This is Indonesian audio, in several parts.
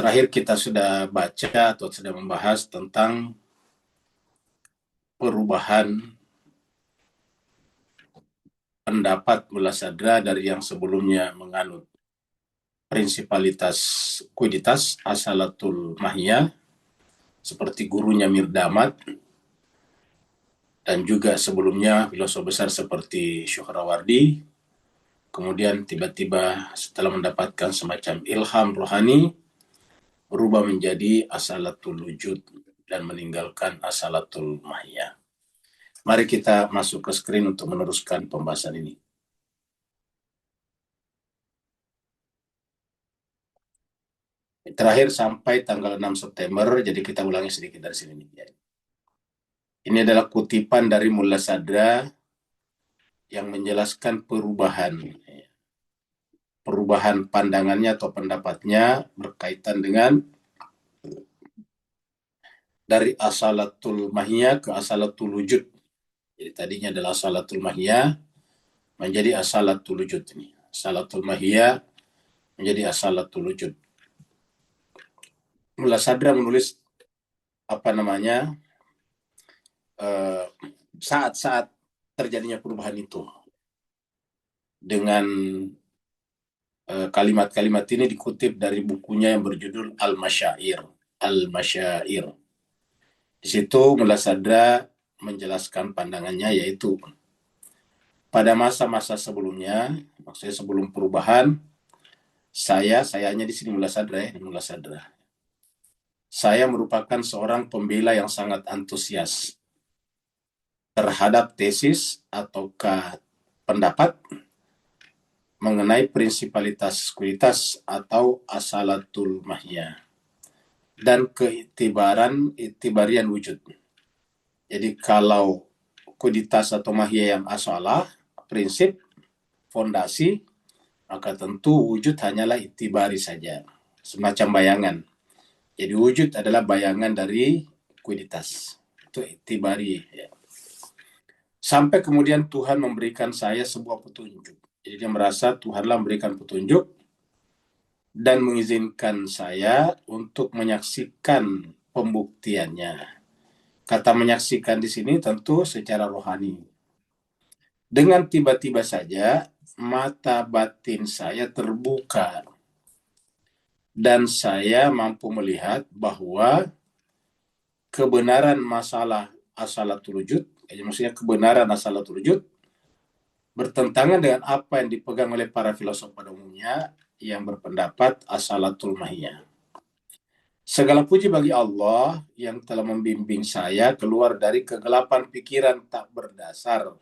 Terakhir kita sudah baca atau sudah membahas tentang perubahan pendapat Mullah Sadra dari yang sebelumnya menganut prinsipalitas kuiditas asalatul mahiyah seperti gurunya Mirdamat, dan juga sebelumnya filosof besar seperti Syuhrawardi. Kemudian tiba-tiba setelah mendapatkan semacam ilham rohani, berubah menjadi asalatul wujud dan meninggalkan asalatul mahiyah. Mari kita masuk ke screen untuk meneruskan pembahasan ini. Terakhir sampai tanggal 6 September, jadi kita ulangi sedikit dari sini. Ini adalah kutipan dari Mullah Sadra yang menjelaskan perubahan pandangannya atau pendapatnya berkaitan dengan dari asalatul mahiyah ke asalatul wujud. Jadi tadinya adalah asalatul mahiyah menjadi asalatul wujud ini. Asalatul mahiyah menjadi asalatul wujud. Mullah Sadra menulis saat-saat terjadinya perubahan itu dengan kalimat-kalimat ini dikutip dari bukunya yang berjudul Al-Masyair. Al-Masyair. Di situ Mullah Sadra menjelaskan pandangannya, yaitu pada masa-masa sebelumnya, maksudnya sebelum perubahan, sayanya di sini Mullah Sadra. Saya merupakan seorang pembela yang sangat antusias terhadap tesis ataukah pendapat mengenai prinsipalitas kuiditas atau asalatul mahiyah dan keitibarian wujud. Jadi kalau kuiditas atau mahiyah yang asalah, prinsip, fondasi, maka tentu wujud hanyalah itibari saja, semacam bayangan. Jadi wujud adalah bayangan dari kuiditas. Itu itibari. Ya. Sampai kemudian Tuhan memberikan saya sebuah petunjuk. Jadi dia merasa Tuhanlah memberikan petunjuk dan mengizinkan saya untuk menyaksikan pembuktiannya. Kata menyaksikan di sini tentu secara rohani. Dengan tiba-tiba saja mata batin saya terbuka dan saya mampu melihat bahwa kebenaran masalah asalatul wujud, maksudnya kebenaran asalatul wujud, bertentangan dengan apa yang dipegang oleh para filosof pada umumnya yang berpendapat asalatul mahiyah. Segala puji bagi Allah yang telah membimbing saya keluar dari kegelapan pikiran tak berdasar,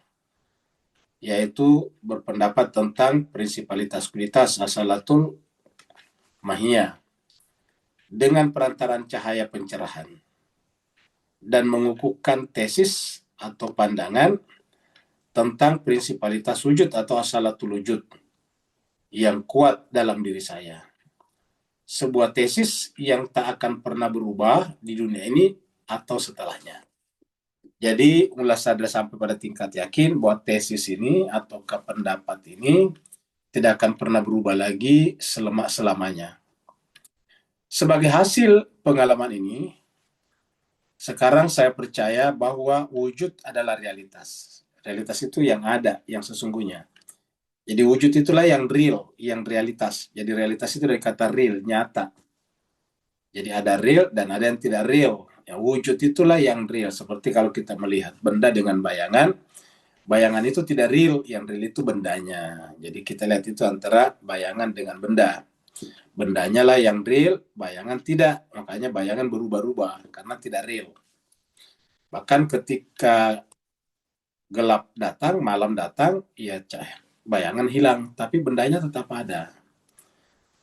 yaitu berpendapat tentang prinsipalitas kuiditas asalatul mahiyah dengan perantaran cahaya pencerahan dan mengukuhkan tesis atau pandangan tentang prinsipalitas wujud atau asalatul wujud yang kuat dalam diri saya. Sebuah tesis yang tak akan pernah berubah di dunia ini atau setelahnya. Jadi Mullah Sadra sampai pada tingkat yakin bahwa tesis ini atau pendapat ini tidak akan pernah berubah lagi selamanya. Sebagai hasil pengalaman ini, sekarang saya percaya bahwa wujud adalah realitas. Realitas itu yang ada, yang sesungguhnya. Jadi wujud itulah yang real, yang realitas. Jadi realitas itu dari kata real, nyata. Jadi ada real dan ada yang tidak real. Ya, wujud itulah yang real. Seperti kalau kita melihat benda dengan bayangan, bayangan itu tidak real, yang real itu bendanya. Jadi kita lihat itu antara bayangan dengan benda. Bendanya lah yang real, bayangan tidak. Makanya bayangan berubah-ubah karena tidak real. Bahkan ketika gelap datang, malam datang, ya bayangan hilang, tapi bendanya tetap ada.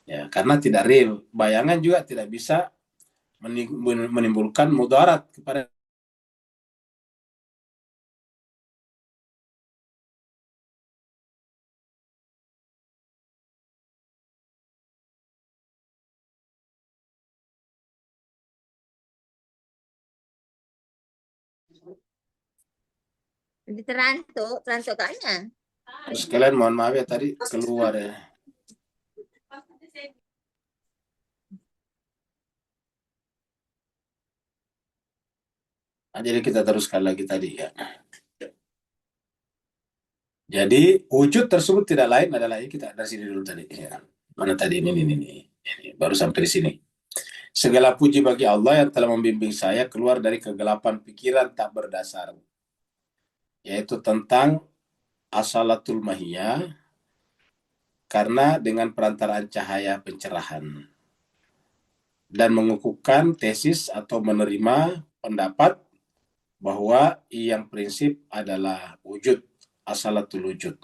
Ya, karena tidak real. Bayangan juga tidak bisa menimbulkan mudarat kepada di terantuk kayaknya. Sekalian mohon maaf ya tadi keluar ya. Nah, jadi kita teruskan lagi tadi ya. Jadi wujud tersebut tidak lain adalah ini, kita dari sini dulu tadi ya. Mana tadi ini baru sampai di sini. Segala puji bagi Allah yang telah membimbing saya keluar dari kegelapan pikiran tak berdasar, yaitu tentang asalatul mahiyah, karena dengan perantaraan cahaya pencerahan dan mengukuhkan tesis atau menerima pendapat bahwa yang prinsip adalah wujud, asalatul wujud,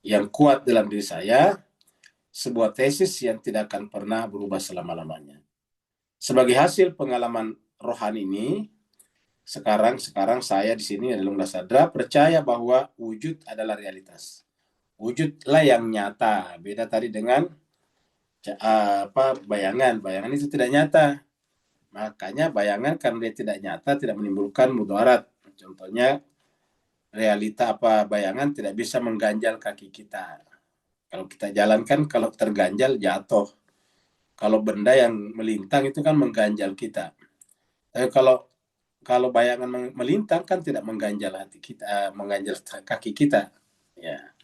yang kuat dalam diri saya, sebuah tesis yang tidak akan pernah berubah selama-lamanya. Sebagai hasil pengalaman rohani ini, sekarang saya di sini adalah Sadra percaya bahwa wujud adalah realitas. Wujudlah yang nyata. Beda tadi dengan bayangan. Bayangan itu tidak nyata. Makanya bayangan karena dia tidak nyata tidak menimbulkan mudarat. Contohnya realita bayangan tidak bisa mengganjal kaki kita. Kalau kita jalankan, kalau terganjal jatuh. Kalau benda yang melintang itu kan mengganjal kita. Tapi kalau bayangan melintang kan tidak mengganjal hati kita, mengganjal kaki kita. Ya.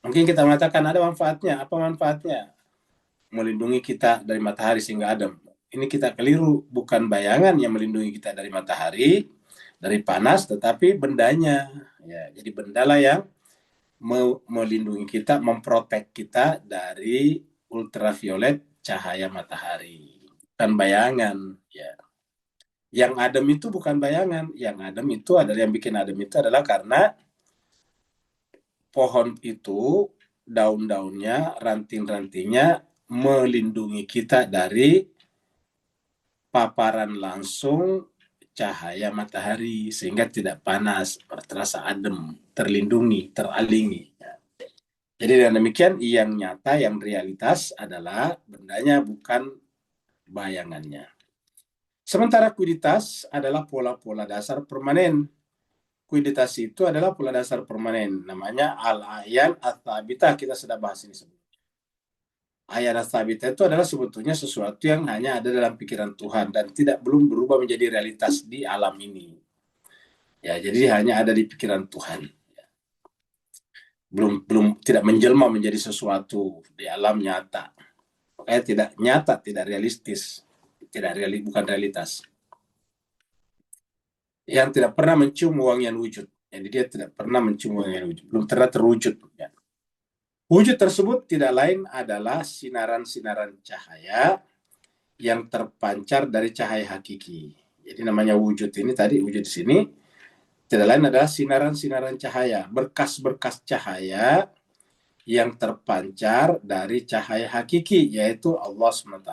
Mungkin kita mengatakan ada manfaatnya. Apa manfaatnya? Melindungi kita dari matahari sehingga adem. Ini kita keliru, bukan bayangan yang melindungi kita dari matahari, dari panas, tetapi bendanya. Ya, jadi bendalah yang melindungi kita, memprotek kita dari ultraviolet cahaya matahari. Bukan bayangan. Ya. Yang adem itu bukan bayangan. Yang adem itu adalah, yang bikin adem itu adalah karena pohon itu daun-daunnya, ranting-rantingnya melindungi kita dari paparan langsung cahaya matahari sehingga tidak panas, terasa adem, terlindungi, teralingi. Jadi dengan demikian yang nyata, yang realitas adalah bendanya bukan bayangannya. Sementara kuiditas adalah pola-pola dasar permanen. Kuiditas itu adalah pola dasar permanen. Namanya al-ayan at-thabitah. Kita sudah bahas ini sebelumnya. Ayan at-thabitah itu adalah sebetulnya sesuatu yang hanya ada dalam pikiran Tuhan dan belum berubah menjadi realitas di alam ini. Ya, jadi hanya ada di pikiran Tuhan. Belum tidak menjelma menjadi sesuatu di alam nyata. Makanya tidak nyata, tidak realistis, bukan realitas. Yang tidak pernah mencium wangian wujud. Jadi dia tidak pernah mencium wangian wujud, belum pernah terwujud. Ya. Wujud tersebut tidak lain adalah sinaran-sinaran cahaya yang terpancar dari cahaya hakiki. Jadi namanya wujud ini tadi, wujud di sini tidak lain adalah sinaran-sinaran cahaya, berkas-berkas cahaya yang terpancar dari cahaya hakiki, yaitu Allah SWT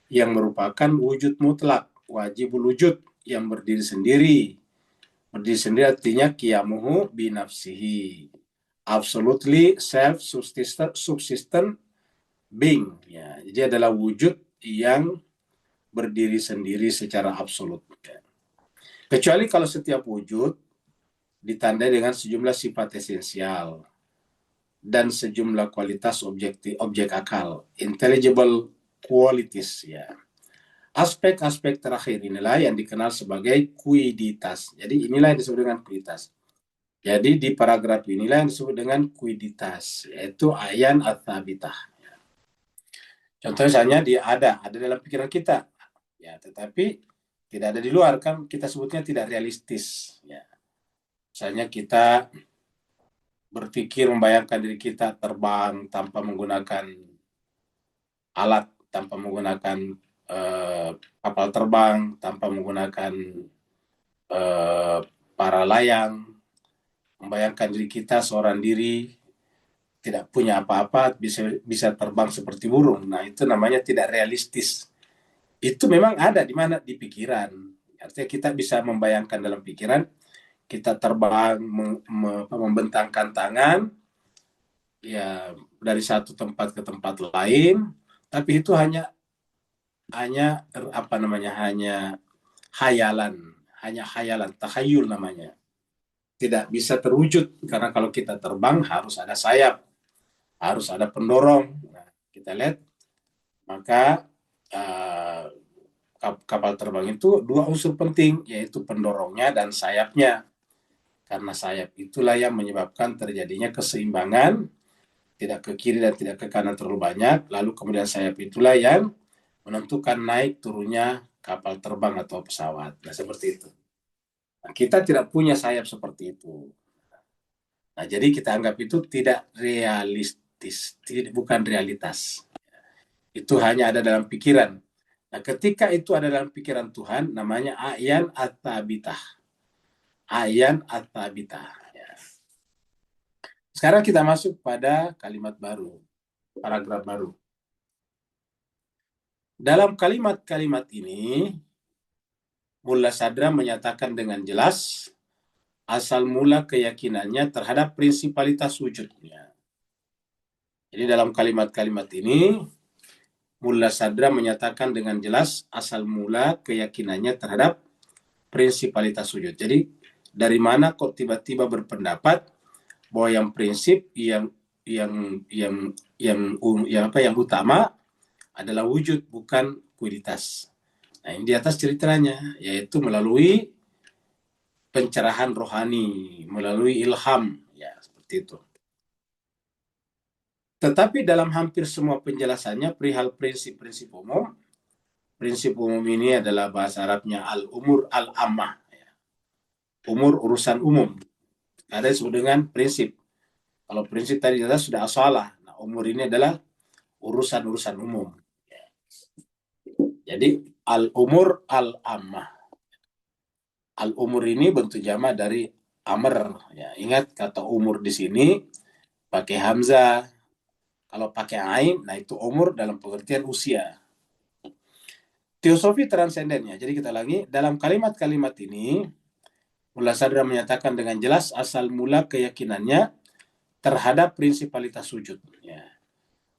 yang merupakan wujud mutlak, wajibul wujud, yang berdiri sendiri. Berdiri sendiri artinya qiyamuhu binafsihi, absolutely self-subsistent being. Ya, jadi adalah wujud yang berdiri sendiri secara absolut. Kecuali kalau setiap wujud ditandai dengan sejumlah sifat esensial dan sejumlah kualitas objek akal, intelligible qualities, ya. Aspek-aspek terakhir inilah yang dikenal sebagai kuiditas. Jadi inilah yang disebut dengan kuiditas. Jadi di paragraf inilah yang disebut dengan kuiditas, yaitu ayan at-thabitah. Contohnya misalnya dia ada dalam pikiran kita, ya, tetapi tidak ada di luar, kan kita sebutnya tidak realistis. Ya. Misalnya kita berpikir membayangkan diri kita terbang tanpa menggunakan alat, tanpa menggunakan kapal terbang, tanpa menggunakan para layang, membayangkan diri kita seorang diri tidak punya apa-apa, bisa terbang seperti burung. Nah, itu namanya tidak realistis. Itu memang ada di mana, di pikiran. Artinya kita bisa membayangkan dalam pikiran kita terbang, membentangkan tangan, ya, dari satu tempat ke tempat lain, tapi itu hanya hanya hayalan, takhayul namanya. Tidak bisa terwujud karena kalau kita terbang harus ada sayap, harus ada pendorong. Nah, kita lihat, maka kapal terbang itu dua unsur penting, yaitu pendorongnya dan sayapnya. Karena sayap itulah yang menyebabkan terjadinya keseimbangan, tidak ke kiri dan tidak ke kanan terlalu banyak, lalu kemudian sayap itulah yang menentukan naik turunnya kapal terbang atau pesawat. Nah, seperti itu. Nah, kita tidak punya sayap seperti itu. Nah, jadi kita anggap itu tidak realistis, bukan realitas. Itu hanya ada dalam pikiran. Nah, ketika itu ada dalam pikiran Tuhan, namanya ayan at-tabitah. Ayan at-tabitah. Ya. Sekarang kita masuk pada kalimat baru, paragraf baru. Dalam kalimat-kalimat ini, Mulla Sadra menyatakan dengan jelas asal mula keyakinannya terhadap prinsipalitas wujudnya. Jadi dalam kalimat-kalimat ini, Mulla Sadra menyatakan dengan jelas asal mula keyakinannya terhadap prinsipalitas wujud. Jadi dari mana kok tiba-tiba berpendapat bahwa yang prinsip yang utama adalah wujud, bukan kualitas. Nah, ini di atas ceritanya, yaitu melalui pencerahan rohani, melalui ilham, ya seperti itu. Tetapi dalam hampir semua penjelasannya perihal prinsip-prinsip umum, prinsip umum ini adalah bahasa Arabnya al-umur al-ammah, ya. Umur urusan umum. Ada disebut dengan prinsip. Kalau prinsip tadi adalah sudah asalah. Nah, umur ini adalah urusan-urusan umum. Jadi al-umur al-ammah. Al-umur ini bentuk jamak dari amr. Ya, ingat kata umur di sini pakai hamzah. Kalau pakai ain, nah itu umur dalam pengertian usia. Teosofi transendennya. Jadi kita lagi, dalam kalimat-kalimat ini, Mulla Sadra menyatakan dengan jelas asal mula keyakinannya terhadap prinsipalitas wujud. Ya.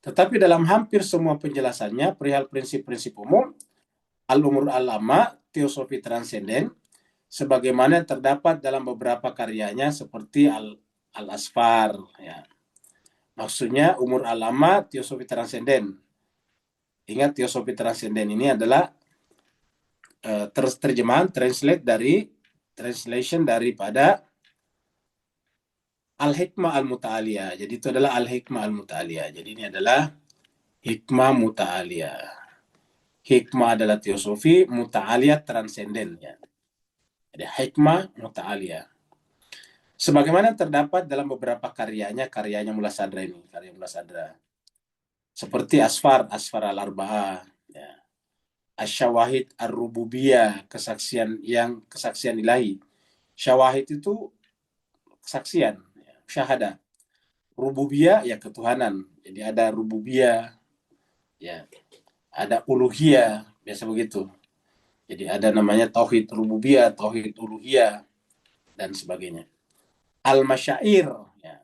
Tetapi dalam hampir semua penjelasannya, perihal prinsip-prinsip umum, al-umur al-lama, teosofi transenden, sebagaimana terdapat dalam beberapa karyanya seperti Al-Asfar. Ya. Maksudnya umur al-lama, teosofi transenden. Ingat teosofi transenden ini adalah terjemahan, translation daripada Al-Hikmah Al-Muta'aliyah. Jadi itu adalah Al-Hikmah Al-Muta'aliyah. Jadi ini adalah Hikmah Muta'aliyah. Hikmah adalah teosofi, Muta'aliyah transenden. Ya. Jadi Hikmah Muta'aliyah. Sebagaimana terdapat dalam beberapa karyanya Mulla Sadra ini, karya Mulla Sadra. Seperti Asfar Al-Arba'ah, ya. Asyawahid Ar-Rububiyah, kesaksian ilahi. Syawahid itu kesaksian, ya, syahadah. Rububiyah ya ketuhanan. Jadi ada rububiyah, ya. Ada uluhiyah, biasa begitu. Jadi ada namanya tauhid rububiyah, tauhid uluhiyah, dan sebagainya. Al-Masyair, ya.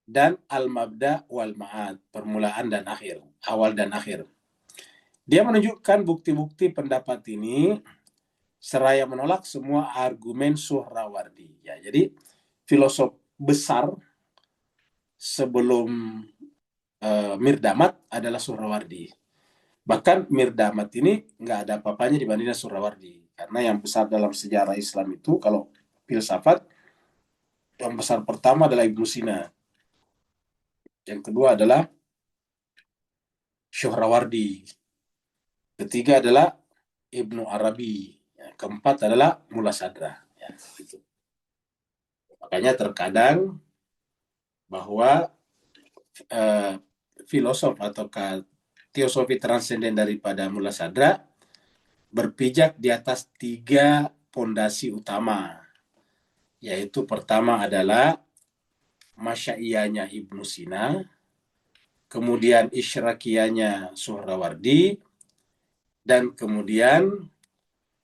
Dan al-mabda wal ma'ad, permulaan dan akhir, awal dan akhir. Dia menunjukkan bukti-bukti pendapat ini seraya menolak semua argumen Suhrawardi. Ya, jadi filosof besar sebelum Mirdamat adalah Suhrawardi. Bahkan Mirdamat ini nggak ada apa-apanya dibandingkan Suhrawardi. Karena yang besar dalam sejarah Islam itu, kalau filsafat, yang besar pertama adalah Ibnu Sina. Yang kedua adalah Suhrawardi. Ketiga adalah Ibnu Arabi. Ya, keempat adalah Mulla Sadra. Ya, gitu. Makanya terkadang bahwa filosof atau teosofi transenden daripada Mulla Sadra berpijak di atas 3 pondasi utama. Yaitu pertama adalah Masyaiyahnya Ibnu Sina, kemudian Isyraqiyahnya Suhrawardi, dan kemudian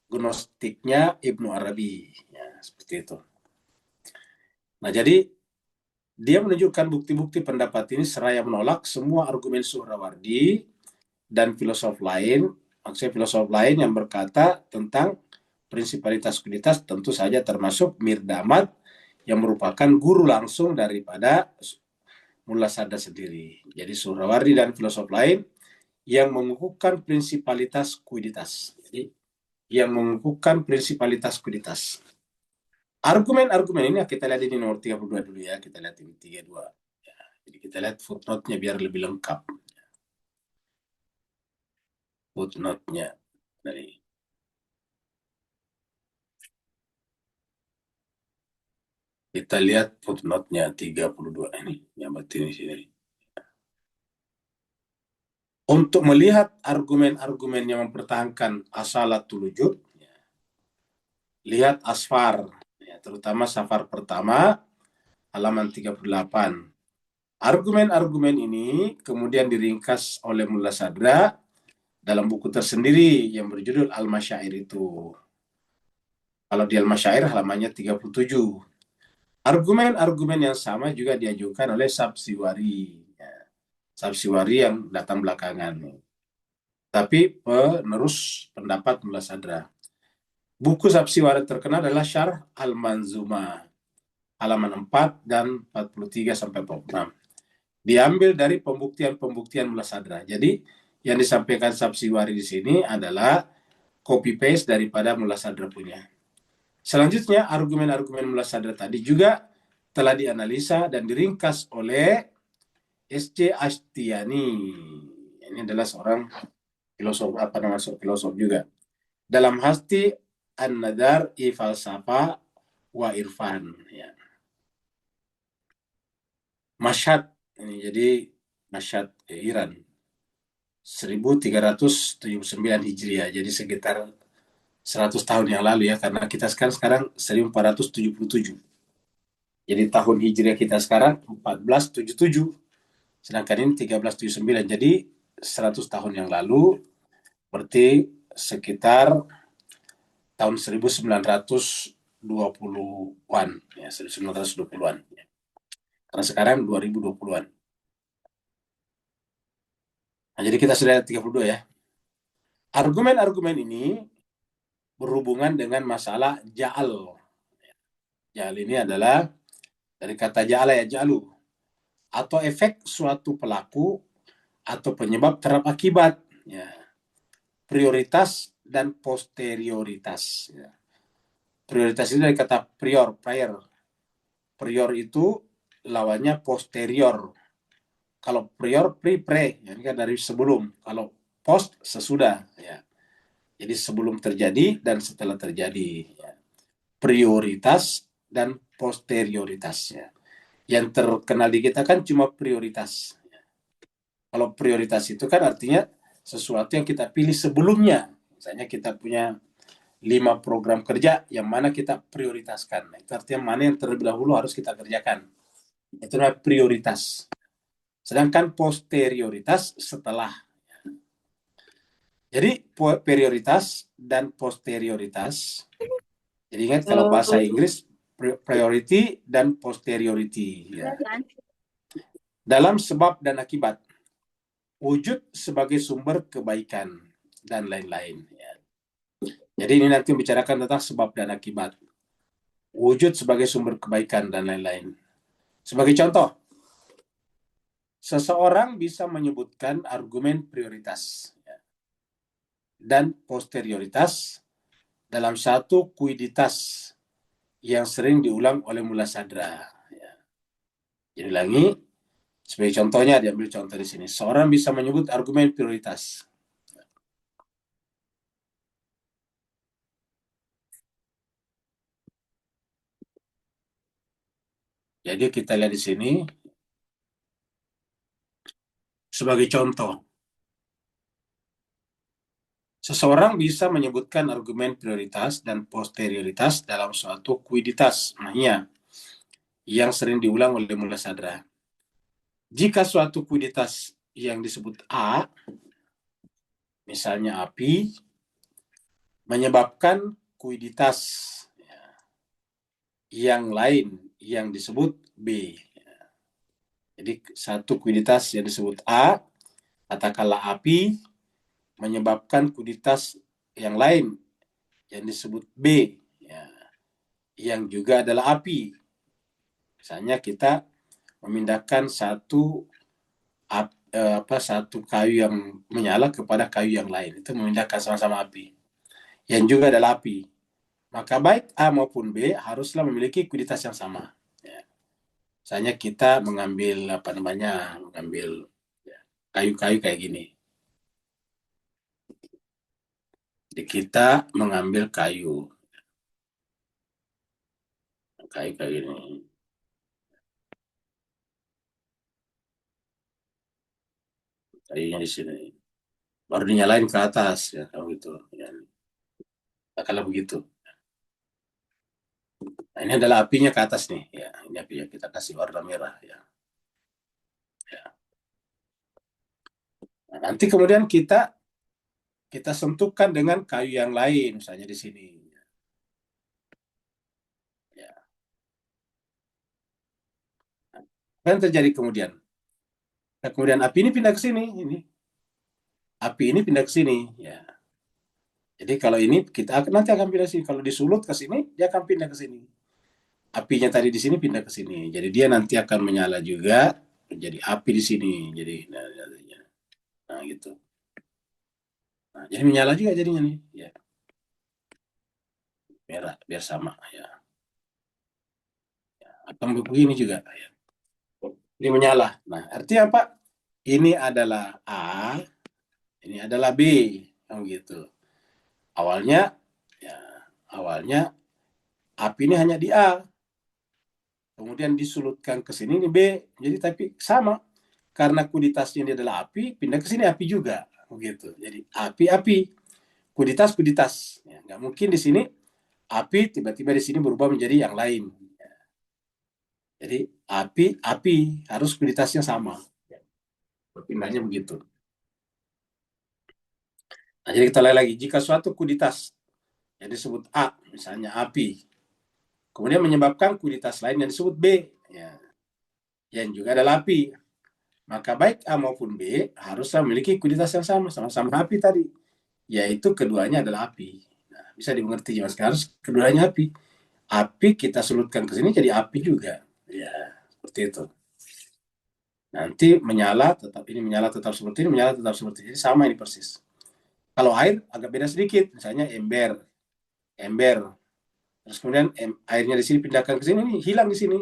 Gnostiknya Ibnu Arabi. Ya, seperti itu. Nah, jadi dia menunjukkan bukti-bukti pendapat ini seraya menolak semua argumen Suhrawardi dan filosof lain, maksudnya filosof lain yang berkata tentang prinsipalitas kualitas, tentu saja termasuk Mirdamat yang merupakan guru langsung daripada Mulla Sadra sendiri. Jadi Suhrawardi dan filosof lain yang mengukuhkan prinsipalitas kualitas. Jadi yang mengukuhkan prinsipalitas kuiditas. Argumen-argumen ini kita lihat ini nomor 32 dulu ya. Kita lihat ini 32. Ya, jadi kita lihat footnote-nya biar lebih lengkap. Footnote-nya dari kita lihat footnote-nya 32 ini. Yang penting di sini. Untuk melihat argumen-argumen yang mempertahankan asalatul wujud, lihat asfar, ya, terutama safar pertama, halaman 38. Argumen-argumen ini kemudian diringkas oleh Mullah Sadra dalam buku tersendiri yang berjudul Al-Masyair itu. Kalau di Al-Masyair halamannya 37. Argumen-argumen yang sama juga diajukan oleh Sabsiwari. Ya, Sabsiwari yang datang belakangan. Tapi penerus pendapat Mullah Sadra. Buku Sabsiwari terkenal adalah Syarh Al-Manzumah, halaman 4 dan 43 sampai 46. Diambil dari pembuktian-pembuktian Mullah Sadra. Jadi yang disampaikan Sabsiwari di sini adalah copy paste daripada Mullah Sadra punya. Selanjutnya argumen-argumen Mullah Sadra tadi juga telah dianalisa dan diringkas oleh S.C. Ashtiani. Ini adalah seorang filosof filosof juga. Dalam Hasti An-Nadar I Falsafah wa Irfan. Ya. Mashhad ini jadi Mashhad Iran 1379 Hijriah, jadi sekitar 100 tahun yang lalu ya, karena kita sekarang 1477. Jadi tahun Hijriah kita sekarang 1477, sedangkan ini 1379, jadi 100 tahun yang lalu, berarti sekitar tahun 1920-an, ya 1920-an. Karena sekarang 2020-an. Nah, jadi kita sudah 32 ya. Argumen-argumen ini berhubungan dengan masalah ja'al. Ja'al ini adalah dari kata ja'ala ya ja'alu, atau efek suatu pelaku atau penyebab terhadap akibat. Ya. Prioritas dan posterioritas. Ya. Prioritas ini dari kata prior. Prior itu lawannya posterior. Kalau prior, pre, ya, ini kan dari sebelum. Kalau post, sesudah. Ya. Jadi sebelum terjadi dan setelah terjadi. Ya. Prioritas dan posterioritasnya. Yang terkenal di kita kan cuma prioritas. Kalau prioritas itu kan artinya sesuatu yang kita pilih sebelumnya. Misalnya kita punya 5 program kerja yang mana kita prioritaskan. Itu artinya mana yang terlebih dahulu harus kita kerjakan. Itu namanya prioritas. Sedangkan posterioritas setelah. Jadi prioritas dan posterioritas. Jadi ingat kalau bahasa Inggris priority dan posteriority. Ya. Dalam sebab dan akibat. Wujud sebagai sumber kebaikan dan lain-lain. Ya. Jadi ini nanti membicarakan tentang sebab dan akibat. Wujud sebagai sumber kebaikan dan lain-lain. Sebagai contoh, seseorang bisa menyebutkan argumen prioritas dan posterioritas dalam satu kuiditas yang sering diulang oleh Mullah Sadra. Jadi lagi, sebagai contohnya diambil contoh di sini. Seorang bisa menyebut argumen prioritas. Jadi kita lihat di sini sebagai contoh. Seseorang bisa menyebutkan argumen prioritas dan posterioritas dalam suatu kuiditas yang sering diulang oleh Mullah Sadra. Jika suatu kuiditas yang disebut A, misalnya api, menyebabkan kuiditas yang lain yang disebut B. Jadi satu kuiditas yang disebut A, katakanlah api, menyebabkan kuiditas yang lain yang disebut B, yang juga adalah api. Misalnya kita memindahkan satu kayu yang menyala kepada kayu yang lain, itu memindahkan sama-sama api. yang juga adalah api. Maka baik A maupun B haruslah memiliki kuiditas yang sama. Ya. Misalnya kita mengambil mengambil ya, kayu-kayu kayak gini. Jadi kita mengambil kayu kayak gini. Kayunya di sini. Baru dinyalain ke atas ya kalau gitu. Ya. Kalau begitu. Nah, ini adalah apinya ke atas nih. Ya, ini apinya kita kasih warna merah ya. Ya. Nah, nanti kemudian kita sentuhkan dengan kayu yang lain, misalnya di sini. Ya. Apa yang terjadi kemudian? Nah, kemudian api ini pindah ke sini. Api ini pindah ke sini. Ya. Jadi kalau ini kita nanti akan pindah sini. Kalau disulut ke sini, dia akan pindah ke sini. Apinya tadi di sini pindah ke sini. Jadi dia nanti akan menyala juga menjadi api di sini. Jadi nah gitu. Nah, jadi menyala juga jadinya nih. Ya, merah biar sama ya. Atau begini juga ya. Ini menyala. Nah, artinya apa? Ini adalah A, ini adalah B. Gitu. Awalnya ya, awalnya api ini hanya di A, kemudian disulutkan ke sini ini B. Jadi tapi sama karena kuditasnya ini adalah api, pindah ke sini api juga. Begitu. Jadi api-api, kuditas-kuditas. Ya, nggak mungkin di sini api tiba-tiba di sini berubah menjadi yang lain. Jadi api-api harus kuditasnya sama. Berpindahnya begitu. Nah, jadi kita lihat lagi. Jika suatu kuditas yang disebut A, misalnya api, kemudian menyebabkan kuditas lain yang disebut B, ya, yang juga adalah api, maka baik A maupun B haruslah memiliki kuditas yang sama, sama-sama api tadi, yaitu keduanya adalah api. Nah, bisa dimengerti mas, harus keduanya api. Api kita selutkan ke sini jadi api juga, ya seperti itu. Nanti menyala tetap ini menyala tetap seperti ini, menyala tetap seperti ini, sama ini persis. Kalau air agak beda sedikit, misalnya ember, ember, terus kemudian airnya di sini pindahkan ke sini, nih hilang di sini.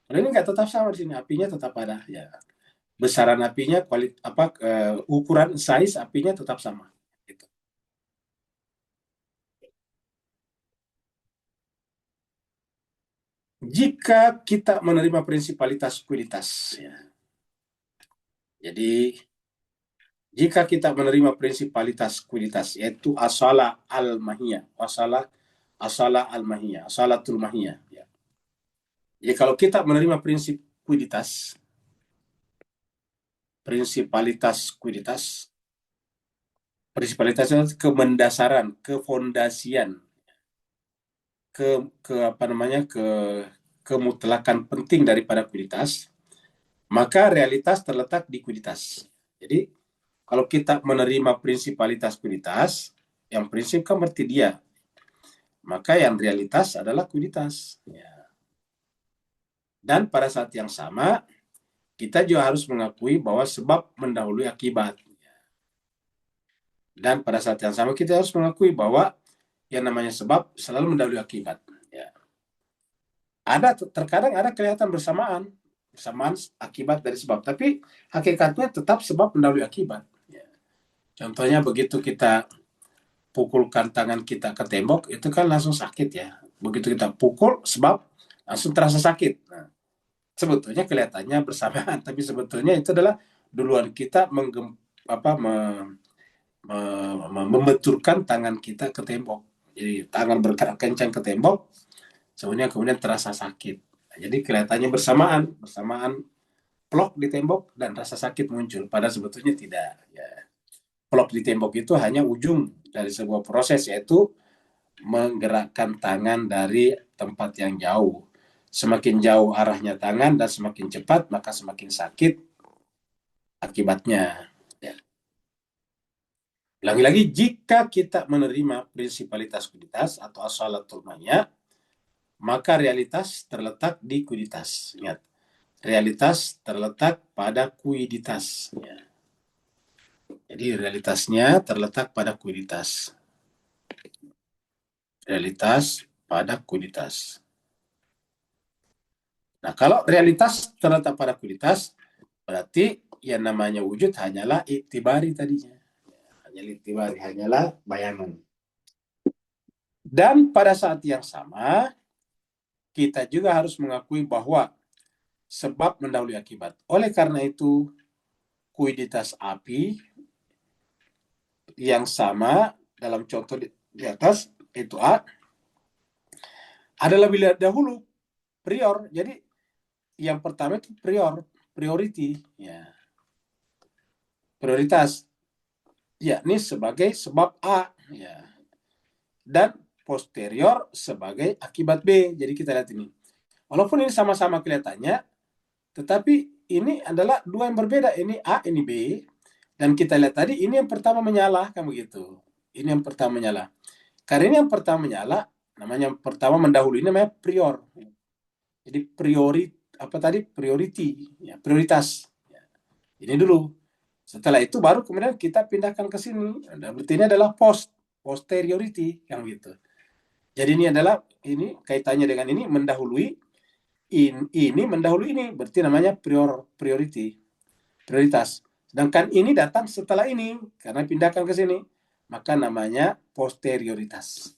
Kalau ini nggak tetap sama di sini, apinya tetap ada, ya. Besaran apinya, ukuran size apinya tetap sama. Gitu. Jika kita menerima prinsipalitas kuiditas, ya. Jadi jika kita menerima prinsipalitas kuiditas, yaitu asala al-mahiyah, asala al-mahiyah, asalatul mahiyah. Ya. Jadi kalau kita menerima prinsip kuiditas, prinsipalitas itu kemendasaran, kefondasian, ke ke apa namanya kemutlakan penting daripada kuiditas, maka realitas terletak di kuiditas. Jadi kalau kita menerima prinsipalitas kuiditas, yang prinsip kan berarti dia, maka yang realitas adalah kuiditas. Ya. Dan pada saat yang sama, kita juga harus mengakui bahwa sebab mendahului akibat. Dan pada saat yang sama kita harus mengakui bahwa yang namanya sebab selalu mendahului akibat. Ya. Terkadang ada kelihatan bersamaan akibat dari sebab, tapi hakikatnya tetap sebab mendahului akibat. Ya. Contohnya begitu kita pukulkan tangan kita ke tembok, itu kan langsung sakit ya. Begitu kita pukul, sebab langsung terasa sakit. Nah, sebetulnya kelihatannya bersamaan, tapi sebetulnya itu adalah duluan kita membenturkan tangan kita ke tembok. Jadi tangan bergerak kencang ke tembok, kemudian terasa sakit. Nah, jadi kelihatannya bersamaan plok di tembok dan rasa sakit muncul. Padahal sebetulnya tidak. Ya. Plok di tembok itu hanya ujung dari sebuah proses, yaitu menggerakkan tangan dari tempat yang jauh. Semakin jauh arahnya tangan dan semakin cepat, maka semakin sakit akibatnya. Ya. Lagi-lagi, jika kita menerima prinsipalitas kuiditas atau asalatul mahiyah, maka realitas terletak di kuiditas. Ingat, realitas terletak pada kuiditas. Ya. Jadi realitasnya terletak pada kuiditas. Realitas pada kuiditas. Nah, kalau realitas terletak pada kuiditas, berarti yang namanya wujud hanyalah iktibari tadinya. Hanya iktibari, hanyalah bayangan. Dan pada saat yang sama, kita juga harus mengakui bahwa sebab mendahului akibat. Oleh karena itu, kuiditas api yang sama dalam contoh di atas, itu A, adalah lebih dahulu, prior. Jadi, yang pertama itu priority, ya, prioritas, yakni sebagai sebab A, ya, dan posterior sebagai akibat B. Jadi kita lihat ini. Walaupun ini sama-sama kelihatannya, tetapi ini adalah dua yang berbeda. Ini A, ini B. Dan kita lihat tadi, ini yang pertama menyala, kan begitu. Ini yang pertama menyala. Karena ini yang pertama menyala, namanya yang pertama mendahului, ini namanya prior. Jadi priority, ya, prioritas. Ya. Ini dulu. Setelah itu baru kemudian kita pindahkan ke sini. Berarti ini adalah posteriority, yang gitu. Jadi ini kaitannya dengan ini mendahului ini mendahului ini, berarti namanya prioritas. Sedangkan ini datang setelah ini karena pindahkan ke sini, maka namanya posterioritas.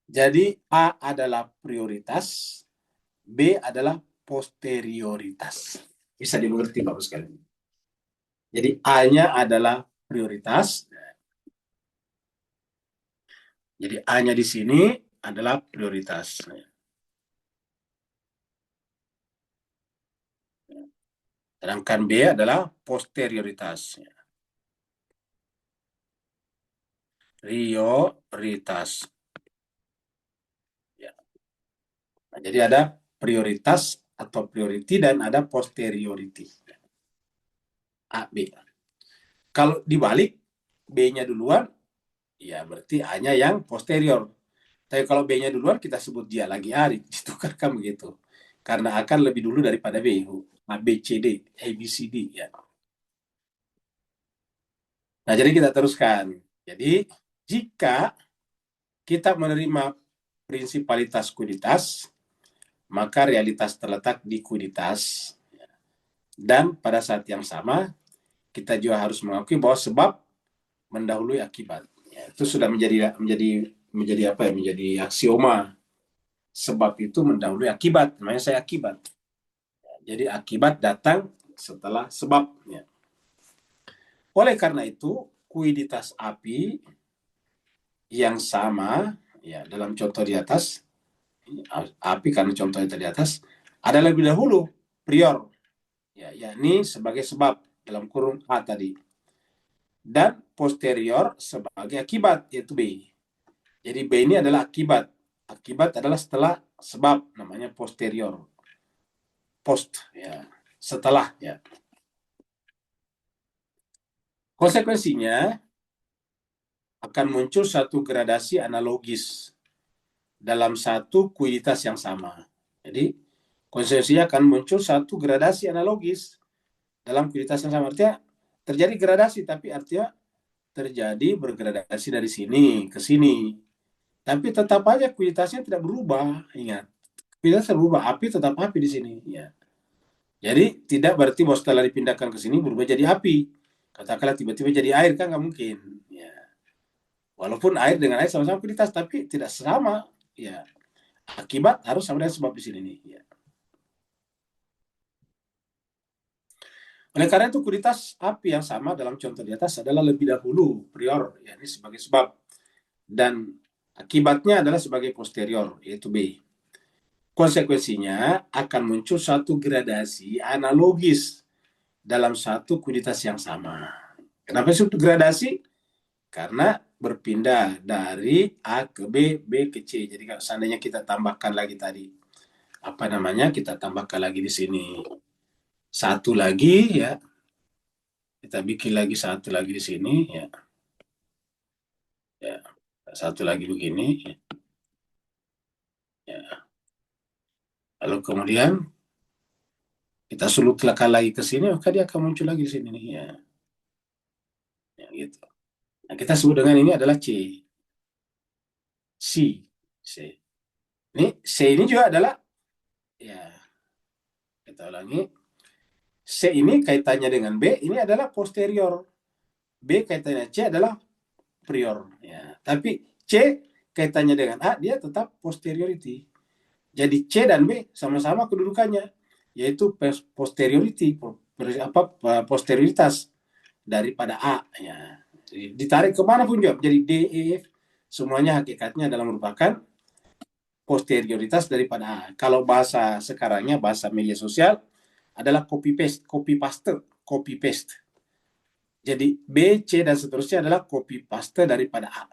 Jadi A adalah prioritas, B adalah posterioritas. Bisa dimengerti Bapak sekalian. Jadi A-nya adalah prioritas. Jadi A-nya di sini adalah prioritas. Sedangkan B adalah posterioritas. Prioritas. Ya. Nah, jadi ada prioritas atau priority dan ada posteriority. A, B. Kalau dibalik, B-nya duluan, ya berarti A-nya yang posterior. Tapi kalau B-nya duluan, kita sebut dia lagi A, ditukarkan begitu. Karena akan lebih dulu daripada B. A, B, C, D, A, B, C, D. Ya. Nah, jadi kita teruskan. Jadi, jika kita menerima prinsipalitas kuiditas, maka realitas terletak di kuiditas. Dan pada saat yang sama, kita juga harus mengakui bahwa sebab mendahului akibat. Ya, itu sudah menjadi apa ya? Menjadi aksioma. Sebab itu mendahului akibat. Namanya saya akibat. Jadi akibat datang setelah sebab. Ya. Oleh karena itu, kuiditas api yang sama, ya dalam contoh di atas, api karena contohnya tadi atas, adalah lebih dahulu prior, ya, yakni sebagai sebab dalam kurung A tadi, dan posterior sebagai akibat, yaitu B. Jadi B ini adalah akibat. Akibat adalah setelah sebab, namanya posterior. Post, ya, setelah, ya. Konsekuensinya akan muncul satu gradasi analogis dalam satu kuiditas yang sama. Jadi konsekuensinya akan muncul satu gradasi analogis dalam kuiditas yang sama. Artinya terjadi gradasi, tapi artinya terjadi bergradasi dari sini ke sini. Tapi tetap aja kuiditasnya tidak berubah. Ingat, kuiditas berubah, api tetap api di sini. Ya. Jadi tidak berarti bahwa setelah dipindahkan ke sini berubah jadi api. Katakanlah tiba-tiba jadi air, kan nggak mungkin. Ya. Walaupun air dengan air sama-sama kuiditas, tapi tidak sama. Ya. Akibat harus sama dengan sebab di sini nih. Ya. Oleh karena itu, kuiditas api yang sama dalam contoh di atas adalah lebih dahulu prior, yakni sebagai sebab, dan akibatnya adalah sebagai posterior, yaitu B. Konsekuensinya akan muncul satu gradasi analogis dalam satu kuiditas yang sama. Kenapa disebut gradasi? Karena berpindah dari A ke B, B ke C. Jadi kalau seandainya kita tambahkan lagi tadi, apa namanya, kita tambahkan lagi di sini satu lagi, ya, kita bikin lagi satu lagi di sini, ya, ya, satu lagi begini, ya. Lalu kemudian kita sulutkan lagi ke sini, maka dia akan muncul lagi di sini nih, ya, ya gitu. Nah, kita sebut dengan ini adalah C. C. C ini juga adalah, ya kita ulangi, C ini kaitannya dengan B, ini adalah posterior. B kaitannya C adalah prior. Ya. Tapi C kaitannya dengan A, dia tetap posteriority. Jadi C dan B sama-sama kedudukannya, yaitu posterioritas daripada A. Ya. Jadi, ditarik kemana pun juga, jadi D, E, F, semuanya hakikatnya adalah merupakan posterioritas daripada A. Kalau bahasa sekarangnya, bahasa media sosial, adalah copy paste. Jadi B, C, dan seterusnya adalah copy paste daripada A.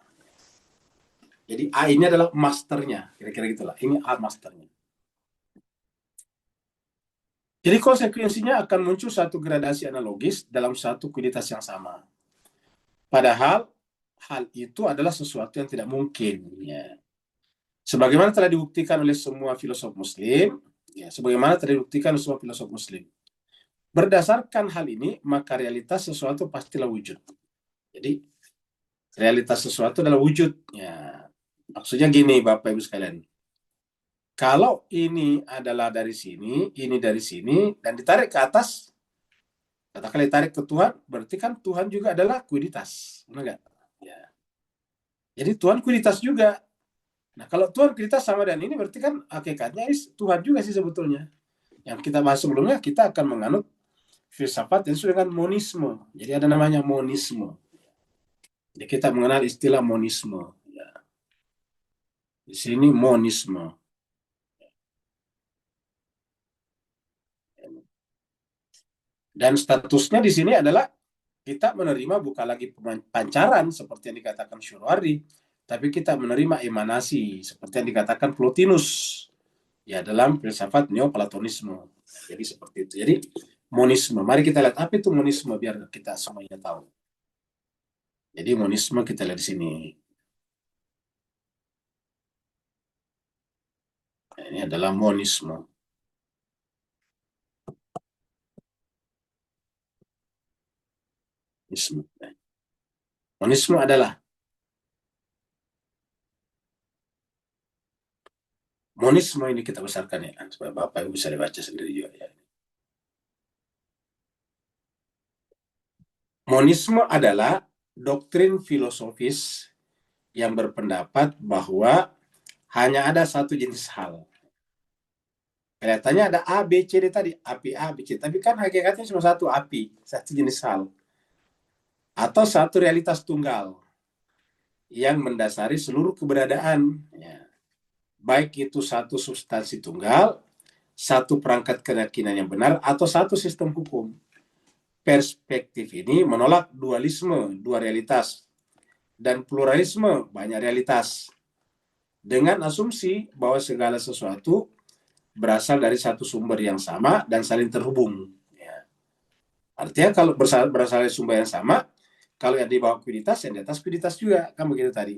Jadi A ini adalah masternya, kira-kira gitulah. Ini A masternya. Jadi konsekuensinya akan muncul satu gradasi analogis dalam satu kuiditas yang sama. Padahal hal itu adalah sesuatu yang tidak mungkin. Ya. Sebagaimana telah dibuktikan oleh semua filosof Muslim, berdasarkan hal ini, maka realitas sesuatu pastilah wujud. Jadi realitas sesuatu adalah wujud. Ya. Maksudnya gini, Bapak Ibu sekalian. Kalau ini adalah dari sini, ini dari sini, dan ditarik ke atas, katakanlah ditarik ke Tuhan, berarti kan Tuhan juga adalah kuiditas. Benar nggak? Ya. Jadi Tuhan kuiditas juga. Nah, kalau Tuhan kuiditas sama dan ini, berarti kan hakikatnya Tuhan juga sih sebetulnya. Yang kita bahas sebelumnya, kita akan menganut filsafat yang disebut dengan monisme. Jadi ada namanya monisme. Jadi kita mengenal istilah monisme. Ya. Di sini monisme. Dan statusnya di sini adalah kita menerima bukan lagi pancaran seperti yang dikatakan Shurwardi, tapi kita menerima emanasi seperti yang dikatakan Plotinus ya dalam filsafat neoplatonisme. Jadi seperti itu. Jadi monisme. Mari kita lihat apa itu monisme biar kita semuanya tahu. Jadi monisme kita lihat di sini. Ini adalah monisme. Monisme adalah monisme ini kita besarkan ya, supaya Bapak Ibu bisa dibaca sendiri juga ya. Monisme adalah doktrin filosofis yang berpendapat bahwa hanya ada satu jenis hal. Kelihatannya ada A, B, C, D tadi. Api A, B, C. Tapi kan hakikatnya cuma satu api. Satu jenis hal. Atau satu realitas tunggal. Yang mendasari seluruh keberadaan. Ya. Baik itu satu substansi tunggal, satu perangkat keyakinan yang benar, atau satu sistem hukum. Perspektif ini menolak dualisme, dua realitas. Dan pluralisme, banyak realitas. Dengan asumsi bahwa segala sesuatu berasal dari satu sumber yang sama dan saling terhubung. Ya. Artinya kalau berasal dari sumber yang sama, kalau yang di bawah kuiditas, yang di atas kuiditas juga, kan begitu tadi.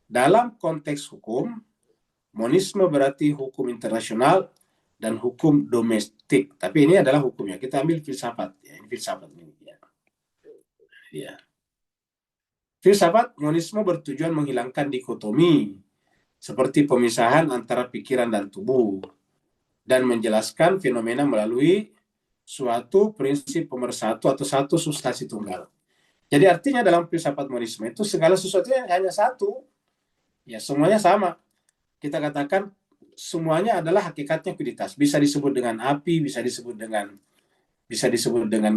Dalam konteks hukum, monisme berarti hukum internasional dan hukum domestik. Tapi ini adalah hukumnya. Kita ambil filsafat. Ya, ini filsafat ini. Ya. Ya. Filsafat monisme bertujuan menghilangkan dikotomi, seperti pemisahan antara pikiran dan tubuh, dan menjelaskan fenomena melalui suatu prinsip pemersatu atau satu substansi tunggal. Jadi artinya dalam filsafat monisme itu segala sesuatunya hanya satu, ya semuanya sama. Kita katakan semuanya adalah hakikatnya kuiditas. Bisa disebut dengan api, bisa disebut dengan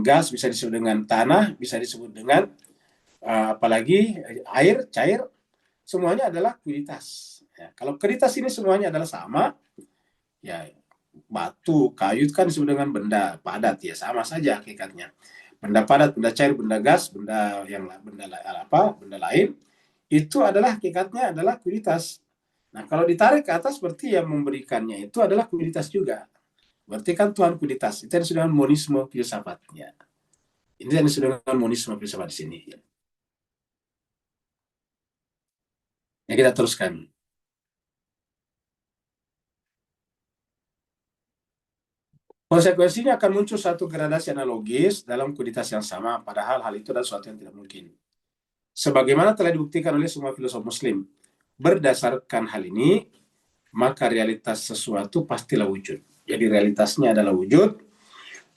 gas, bisa disebut dengan tanah, bisa disebut dengan apalagi air, cair, semuanya adalah kuiditas. Ya, kalau kuiditas ini semuanya adalah sama, ya batu, kayu kan disebut dengan benda padat, ya sama saja hakikatnya. Benda padat, benda cair, benda gas, benda lain itu adalah hakikatnya adalah kuiditas. Nah, kalau ditarik ke atas berarti yang memberikannya itu adalah kuiditas juga. Berarti kan Tuhan kuiditas. Itu yang disebut dengan monisme filsafatnya. Ini yang disebut dengan monisme filsafat di sini. Ya, kita teruskan. Konsekuensinya akan muncul satu gradasi analogis dalam kuiditas yang sama, padahal hal itu adalah sesuatu yang tidak mungkin. Sebagaimana telah dibuktikan oleh semua filosof Muslim, berdasarkan hal ini, maka realitas sesuatu pastilah wujud. Jadi realitasnya adalah wujud,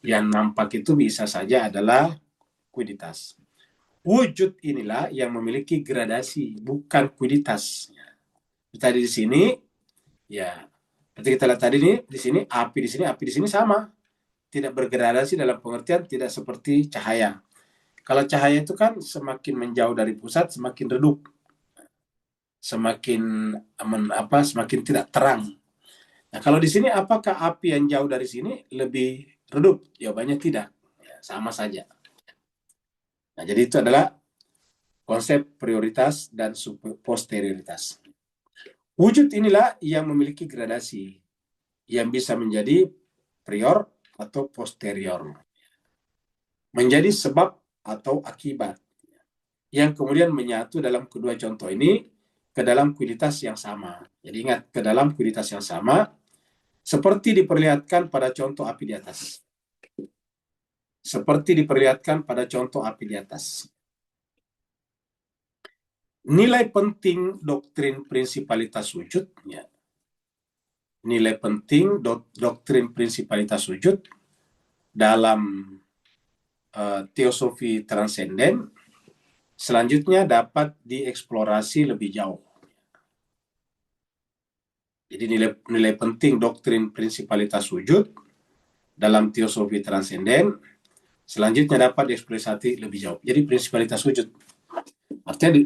yang nampak itu bisa saja adalah kuiditas. Wujud inilah yang memiliki gradasi, bukan kuiditas. Tadi di sini, ya, seperti kita lihat tadi nih, di sini, api di sini sama. Tidak bergradasi dalam pengertian tidak seperti cahaya. Kalau cahaya itu kan semakin menjauh dari pusat, semakin redup. Semakin tidak terang. Nah, kalau di sini apakah api yang jauh dari sini lebih redup? Jawabannya tidak. Ya, sama saja. Nah, jadi itu adalah konsep prioritas dan posterioritas. Wujud inilah yang memiliki gradasi, yang bisa menjadi prior atau posterior. Menjadi sebab atau akibat. Yang kemudian menyatu dalam kedua contoh ini ke dalam kuiditas yang sama. Jadi ingat, ke dalam kuiditas yang sama, seperti diperlihatkan pada contoh api di atas. Seperti diperlihatkan pada contoh api di atas. Nilai penting doktrin prinsipalitas wujud, ya. Nilai penting doktrin prinsipalitas wujud dalam teosofi transenden selanjutnya dapat dieksplorasi lebih jauh. Jadi nilai penting doktrin prinsipalitas wujud dalam teosofi transenden selanjutnya dapat dieksplorasi lebih jauh. Jadi prinsipalitas wujud artinya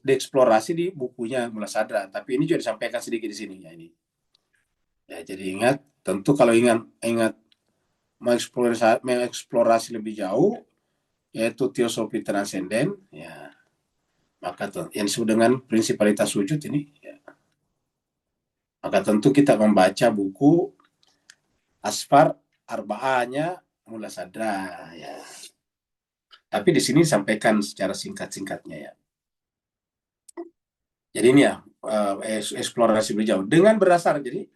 dieksplorasi di bukunya Mula Sadra, tapi ini juga disampaikan sedikit di sini ya ini. Ya, jadi ingat, tentu kalau ingat mengeksplorasi lebih jauh yaitu teosofi transenden, ya, maka yang disebut dengan prinsipalitas wujud ini, ya, maka tentu kita membaca buku Asfar Arba'ahnya Mula Sadra, ya. Tapi di sini disampaikan secara singkat-singkatnya, ya. Jadi ini ya eksplorasi lebih jauh dengan berdasar. Jadi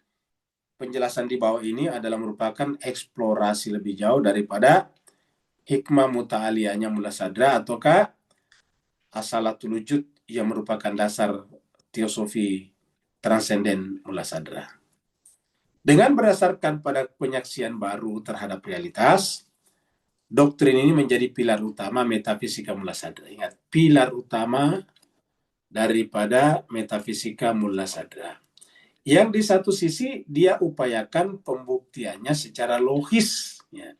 penjelasan di bawah ini adalah merupakan eksplorasi lebih jauh daripada hikmah muta'aliyahnya Mula Sadra ataukah asalatul wujud yang merupakan dasar teosofi transenden Mula Sadra. Dengan berdasarkan pada penyaksian baru terhadap realitas, doktrin ini menjadi pilar utama metafisika Mula Sadra. Ingat, pilar utama daripada metafisika Mula Sadra. Yang di satu sisi dia upayakan pembuktiannya secara logis. Ya.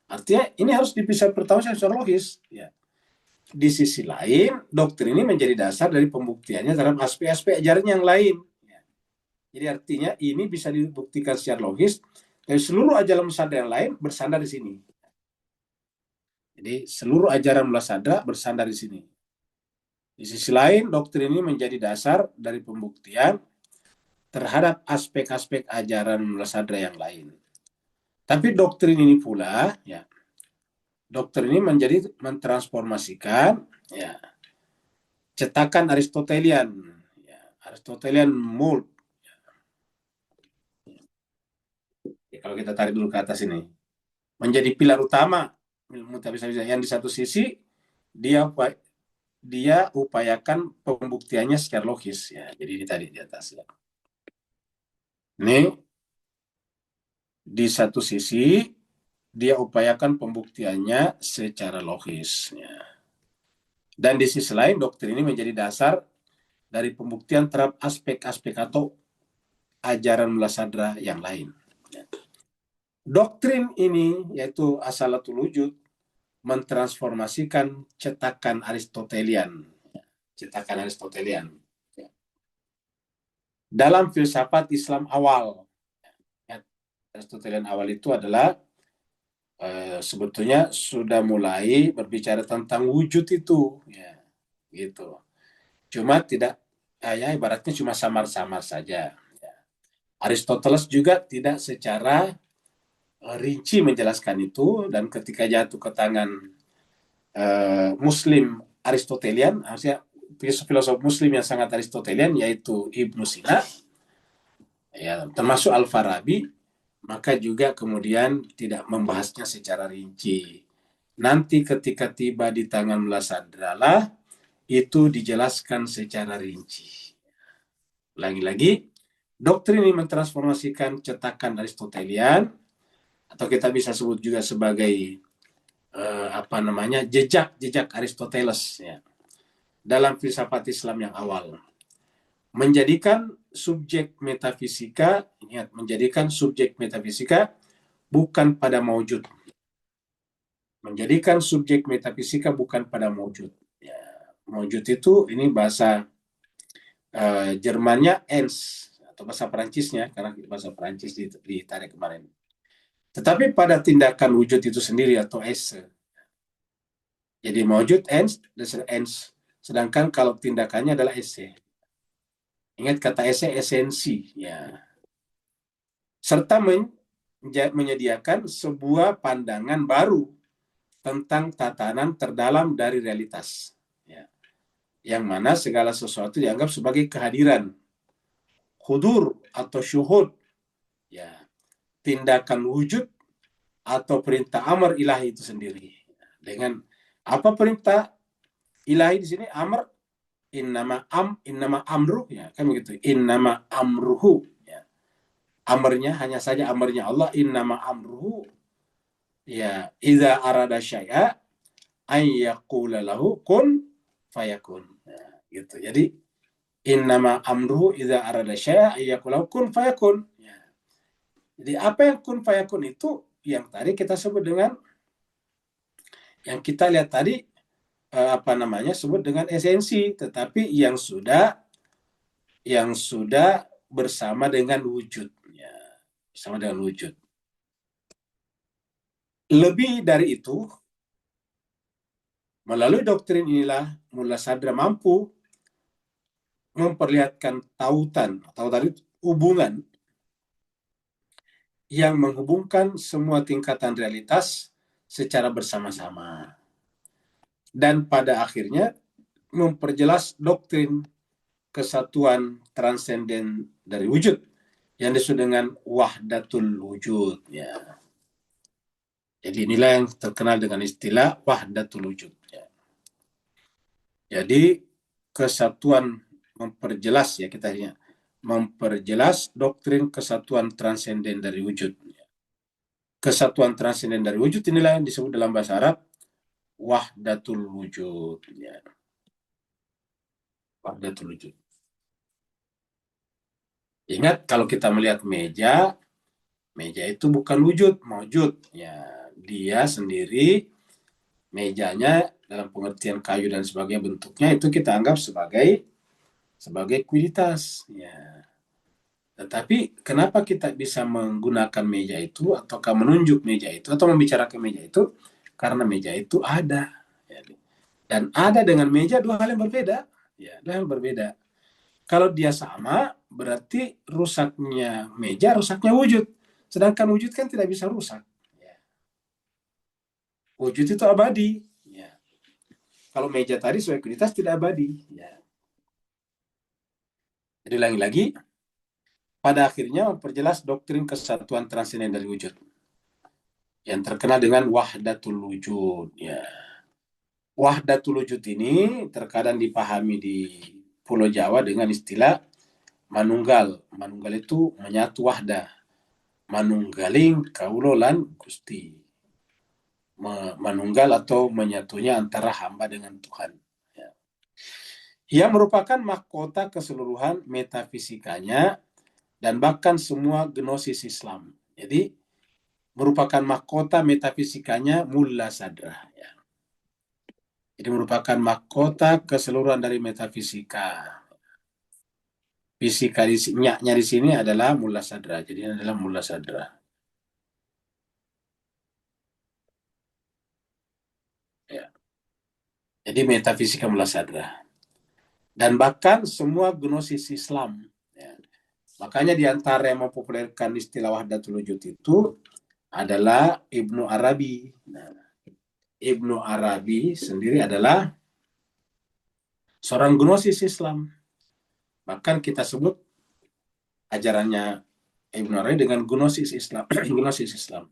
Artinya ini harus dipisah pertama secara logis. Ya. Di sisi lain, doktrin ini menjadi dasar dari pembuktiannya terhadap aspek-aspek ajaran yang lain. Ya. Jadi artinya ini bisa dibuktikan secara logis dari seluruh ajaran Mula Sadra yang lain bersandar di sini. Jadi seluruh ajaran Mula Sadra bersandar di sini. Di sisi lain, doktrin ini menjadi dasar dari pembuktian terhadap aspek-aspek ajaran Mula Sadra yang lain. Tapi doktrin ini pula, ya, doktrin ini menjadi mentransformasikan, ya, cetakan Aristotelian, ya, Aristotelian mold. Ya, kalau kita tarik dulu ke atas ini, menjadi pilar utama ilmu metafisika yang di satu sisi dia upayakan pembuktiannya secara logis, ya. Jadi ini tadi di atas, ya. Ini di satu sisi dia upayakan pembuktiannya secara logis, ya. Dan di sisi lain doktrin ini menjadi dasar dari pembuktian terhadap aspek-aspek atau ajaran Mula Sadra yang lain. Ya. Doktrin ini yaitu asalatul wujud mentransformasikan cetakan Aristotelian, cetakan Aristotelian. Dalam filsafat Islam awal, Aristotelian awal itu adalah sebetulnya sudah mulai berbicara tentang wujud itu, ya, gitu. Cuma tidak, ya ibaratnya cuma samar-samar saja. Ya. Aristoteles juga tidak secara rinci menjelaskan itu, dan ketika jatuh ke tangan Muslim Aristotelian, harusnya filosof Muslim yang sangat Aristotelian yaitu Ibnu Sina, ya, termasuk Al-Farabi, maka juga kemudian tidak membahasnya secara rinci. Nanti ketika tiba di tangan Mula Sadra lah itu dijelaskan secara rinci. Lagi-lagi, doktrin ini mentransformasikan cetakan Aristotelian, atau kita bisa sebut juga sebagai jejak Aristoteles ya, dalam filsafat Islam yang awal. Menjadikan subjek metafisika, ingat, menjadikan subjek metafisika bukan pada maujud. Menjadikan subjek metafisika bukan pada maujud. Ya, maujud itu, ini bahasa Jermannya ens, atau bahasa Perancisnya, karena bahasa Perancis ditarik kemarin. Tetapi pada tindakan wujud itu sendiri atau esse. Jadi maujud ens, sedangkan kalau tindakannya adalah esse. Ingat kata esse, esensi. Ya. Serta menyediakan sebuah pandangan baru tentang tatanan terdalam dari realitas. Ya. Yang mana segala sesuatu dianggap sebagai kehadiran, hudur atau syuhud. Ya. Tindakan wujud atau perintah amar ilahi itu sendiri. Dengan apa perintah ilahi di sini? Amar, innama amruh, ya kan begitu. Innama amruhu, ya. Amarnya hanya saja amarnya Allah, innama amruhu, ya, idza arada syai'a ay yaqula lahu kun fayakun. Ya, gitu. Jadi innama amruhu idza arada syai'a ay yaqula lahu kun fayakun. Ya. Jadi apa yang kun fayakun itu yang tadi kita sebut dengan, yang kita lihat tadi, sebut dengan esensi, tetapi yang sudah bersama dengan wujud, ya, bersama dengan wujud. Lebih dari itu, melalui doktrin inilah Mulla Sadra mampu memperlihatkan tautan atau tadi hubungan yang menghubungkan semua tingkatan realitas secara bersama-sama, dan pada akhirnya memperjelas doktrin kesatuan transenden dari wujud yang disebut dengan wahdatul wujud, ya. Jadi inilah yang terkenal dengan istilah wahdatul wujud, ya. Jadi kesatuan memperjelas, ya, kita memperjelas doktrin kesatuan transenden dari wujud. Kesatuan transenden dari wujud inilah yang disebut dalam bahasa Arab wahdatul wujud, ya. Wahdatul wujud. Ingat, kalau kita melihat meja itu bukan wujud, maujud. Ya, dia sendiri, mejanya dalam pengertian kayu dan sebagainya, bentuknya itu kita anggap sebagai kualitas. Ya. Tetapi kenapa kita bisa menggunakan meja itu, ataukah menunjuk meja itu, atau membicarakan meja itu? Karena meja itu ada. Ya. Dan ada dengan meja dua hal yang berbeda. Ya, dua hal yang berbeda. Kalau dia sama, berarti rusaknya meja, rusaknya wujud. Sedangkan wujud kan tidak bisa rusak. Ya. Wujud itu abadi. Ya. Kalau meja tadi sesuai kualitas tidak abadi. Ya. Jadi lagi-lagi, pada akhirnya memperjelas doktrin kesatuan transenden dari wujud, yang terkenal dengan wahdatul wujud. Ya. Wahdatul wujud ini terkadang dipahami di Pulau Jawa dengan istilah manunggal. Manunggal itu menyatu wahdah. Manunggaling kaulolan Gusti. Manunggal atau menyatunya antara hamba dengan Tuhan. Ya. Ia merupakan mahkota keseluruhan metafisikanya dan bahkan semua gnosis Islam. Jadi merupakan mahkota metafisikanya Mulla Sadra. Ya. Jadi merupakan mahkota keseluruhan dari metafisika. Fisika di sini adalah Mulla Sadra. Jadi ini adalah Mulla Sadra. Ya. Jadi metafisika Mulla Sadra. Dan bahkan semua gnosis Islam. Ya. Makanya di antara yang mempopulerkan istilah wahdatul wujud itu adalah Ibnu Arabi. Nah, Ibnu Arabi sendiri adalah seorang gnosis Islam. Bahkan kita sebut ajarannya Ibnu Arabi dengan gnosis Islam. Gnosis Islam.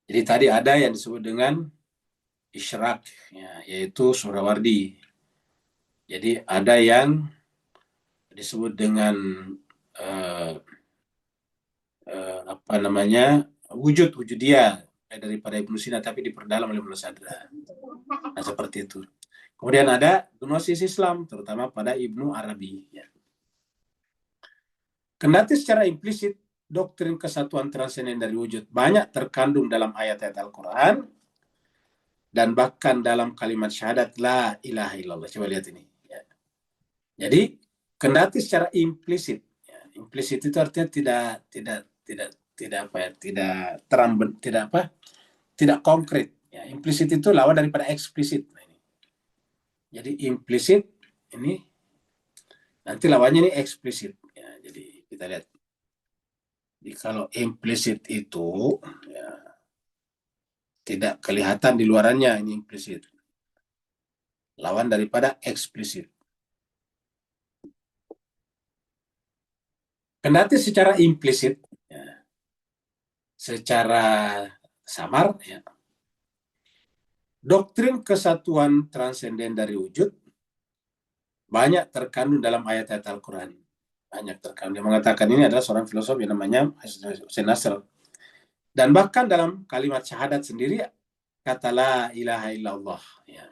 Jadi tadi ada yang disebut dengan Isyraq, ya, yaitu Surawardi. Jadi ada yang disebut dengan apa namanya, wujud dia daripada Ibnu Sina, tapi diperdalam oleh Mullah Sadra. Nah, seperti itu. Kemudian ada gnosis Islam, terutama pada Ibnu Arabi. Ya. Kendati secara implisit doktrin kesatuan transenden dari wujud banyak terkandung dalam ayat-ayat Al-Quran dan bahkan dalam kalimat syahadat la ilaha illallah. Coba lihat ini. Ya. Jadi kendati secara implisit, ya, implisit itu artinya tidak apa ya, tidak terang, tidak apa, tidak konkret. Ya, implisit itu lawan daripada eksplisit. Nah, ini. Jadi implisit ini nanti lawannya ini eksplisit. Ya, jadi kita lihat. Jadi kalau implisit itu ya, tidak kelihatan di luarannya, ini implisit. Lawan daripada eksplisit. Kendati secara implisit, ya, secara samar, ya, doktrin kesatuan transenden dari wujud banyak terkandung dalam ayat-ayat Al-Quran. Banyak terkandung. Dia mengatakan ini adalah seorang filosof yang namanya Hussein Nasr. Dan bahkan dalam kalimat syahadat sendiri, kata la ilaha illallah. Ya.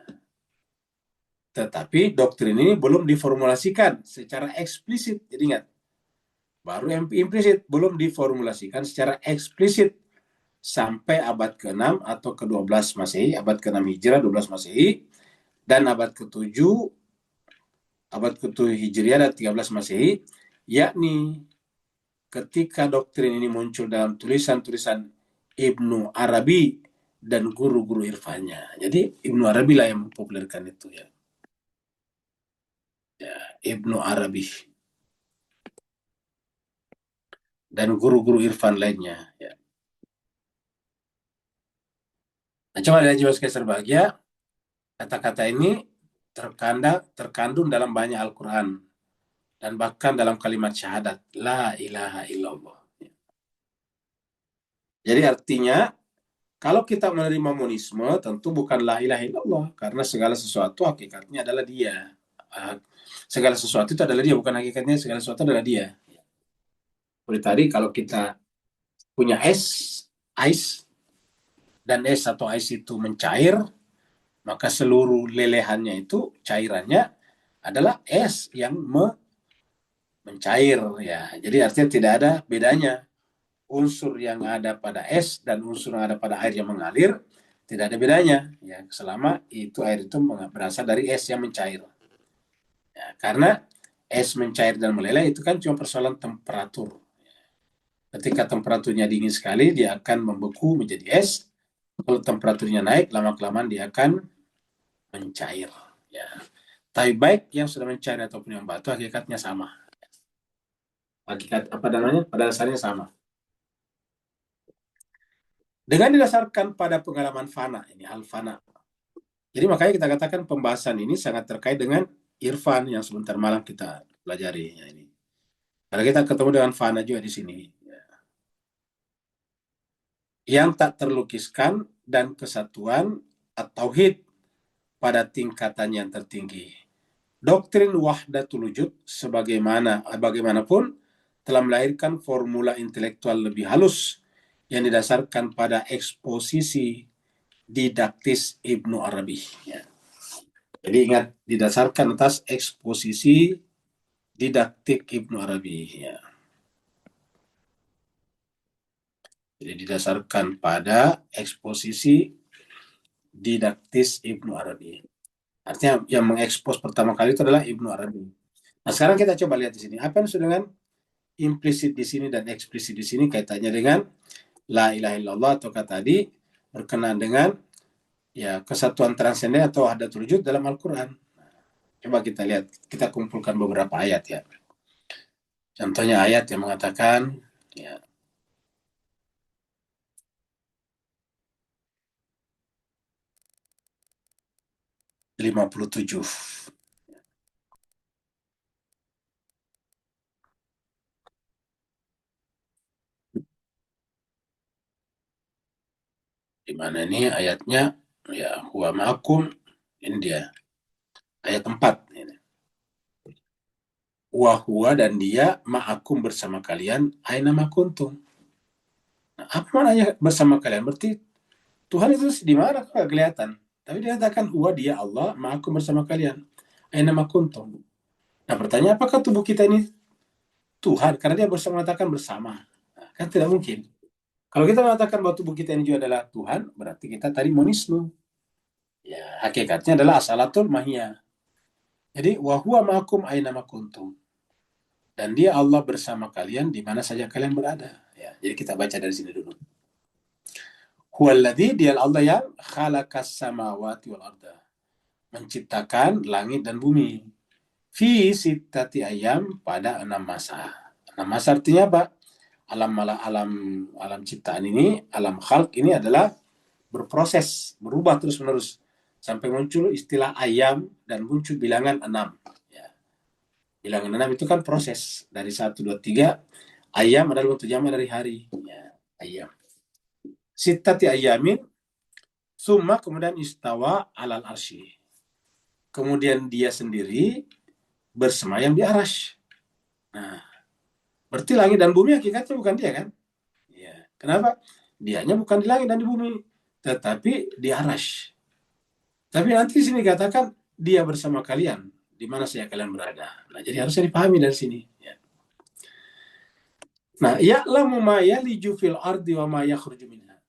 Tetapi doktrin ini belum diformulasikan secara eksplisit. Jadi ingat, baru implisit, belum diformulasikan secara eksplisit sampai abad ke-6 atau ke-12 Masehi, abad ke-6 Hijrah, 12 Masehi, dan abad ke-7 Hijriah dan 13 Masehi, yakni ketika doktrin ini muncul dalam tulisan-tulisan Ibnu Arabi dan guru-guru irfannya. Jadi Ibnu Arabi lah yang mempopulerkan itu ya. Ya, Ibnu Arabi dan guru-guru irfan lainnya. Ya. Nah, coba lihat jiwa sekalian berbahagia, kata-kata ini terkandung dalam banyak Al-Quran dan bahkan dalam kalimat syahadat la ilaha illallah. Jadi artinya kalau kita menerima monisme tentu bukan la ilaha illallah karena segala sesuatu hakikatnya adalah dia. Segala sesuatu itu adalah dia, bukan hakikatnya segala sesuatu adalah dia. Seperti tadi kalau kita punya ice dan es atau ice itu mencair, maka seluruh lelehannya itu cairannya adalah es yang mencair ya. Jadi artinya tidak ada bedanya unsur yang ada pada es dan unsur yang ada pada air yang mengalir, tidak ada bedanya ya selama itu air itu berasal dari es yang mencair. Ya, karena es mencair dan meleleh itu kan cuma persoalan temperatur. Ketika temperaturnya dingin sekali, dia akan membeku menjadi es. Kalau temperaturnya naik, lama-kelamaan dia akan mencair. Ya. Tapi baik yang sudah mencair ataupun yang batu, hakikatnya sama. Hakikat apa namanya? Pada dasarnya sama. Dengan didasarkan pada pengalaman fana, ini al-fana. Jadi makanya kita katakan pembahasan ini sangat terkait dengan irfan yang sebentar malam kita pelajari. Ya, ini. Karena kita ketemu dengan fana juga di sini. Ya. Yang tak terlukiskan dan kesatuan atau tauhid pada tingkatan yang tertinggi. Doktrin wahdatul wujud bagaimanapun telah melahirkan formula intelektual lebih halus yang didasarkan pada eksposisi didaktis Ibnu Arabi. Ya. Jadi ingat, didasarkan atas eksposisi didaktik Ibnu Arabi. Ya. Jadi didasarkan pada eksposisi didaktis Ibnu Arabi. Artinya yang mengekspos pertama kali itu adalah Ibnu Arabi. Nah sekarang kita coba lihat di sini. Apa yang dengan implisit di sini dan eksplisit di sini kaitannya dengan la ilaha illallah atau kata tadi berkenaan dengan ya kesatuan transenden atau wahdatul wujud dalam Al-Quran. Coba kita lihat, kita kumpulkan beberapa ayat ya. Contohnya ayat yang mengatakan ya, 57. Di mana ini ayatnya ya huwa ma'akum, ini dia ayat 4 ini. wa huwa dan dia ma'akum bersama kalian aina ma kuntum. Nah, apa maknanya bersama kalian? Berarti Tuhan itu di mana kok nggak kelihatan. Tapi dia katakan huwa dia Allah ma'akum bersama kalian aina ma kuntum. Nah, pertanyaan apakah tubuh kita ini Tuhan? Karena dia mengatakan bersama. Nah, kan tidak mungkin. Kalau kita mengatakan bahwa tubuh kita ini juga adalah Tuhan, berarti kita tadi monisme. Ya, hakikatnya adalah asalatul mahiyah. Jadi wahwa ma'akum aina ma kuntum. Dan dia Allah bersama kalian di mana saja kalian berada. Ya, jadi kita baca dari sini dulu. Huwallazi dia Allah yang khalaqas samawati wal arda. Menciptakan langit dan bumi. Fi sittati ayam pada 6 masa. 6 masa artinya apa? Alam ciptaan ini, alam khalq ini adalah berproses, berubah terus-menerus sampai muncul istilah ayam dan muncul bilangan 6. Ya. Bilangan 6 itu kan proses dari 1 2 3. Ayam adalah bentuk jamak dari hari. Ya, ayam. Sittati ayamin summa kemudian istawa alal arsy. Kemudian dia sendiri bersemayam di arasy. Nah, berarti langit dan bumi hakikatnya bukan dia kan? Ya. Kenapa? Dianya bukan di langit dan di bumi, tetapi di arasy. Tapi nanti sini katakan dia bersama kalian di mana saja kalian berada. Nah, jadi harusnya dipahami dari sini. Ya. Nah, ya'lamu ma yaliju fil ardi wa ma yakhruju minha.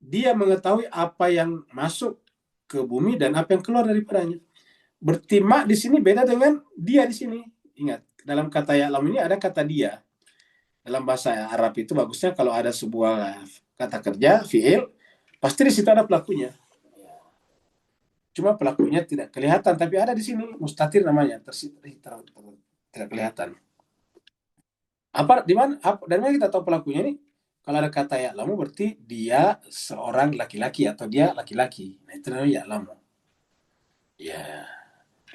Dia mengetahui apa yang masuk ke bumi dan apa yang keluar daripadanya. Berarti ma di sini beda dengan dia di sini. Ingat, dalam kata ya'lamu ini ada kata dia. Dalam bahasa Arab itu bagusnya kalau ada sebuah kata kerja, fi'il, pasti di situ ada pelakunya. Cuma pelakunya tidak kelihatan, tapi ada di sini, mustatir namanya, tidak kelihatan. Apa di mana? Dari mana kita tahu pelakunya ini? Kalau ada kata ya'lamu berarti dia seorang laki-laki atau dia laki-laki. Nah, itu namanya ya'lamu. Ya.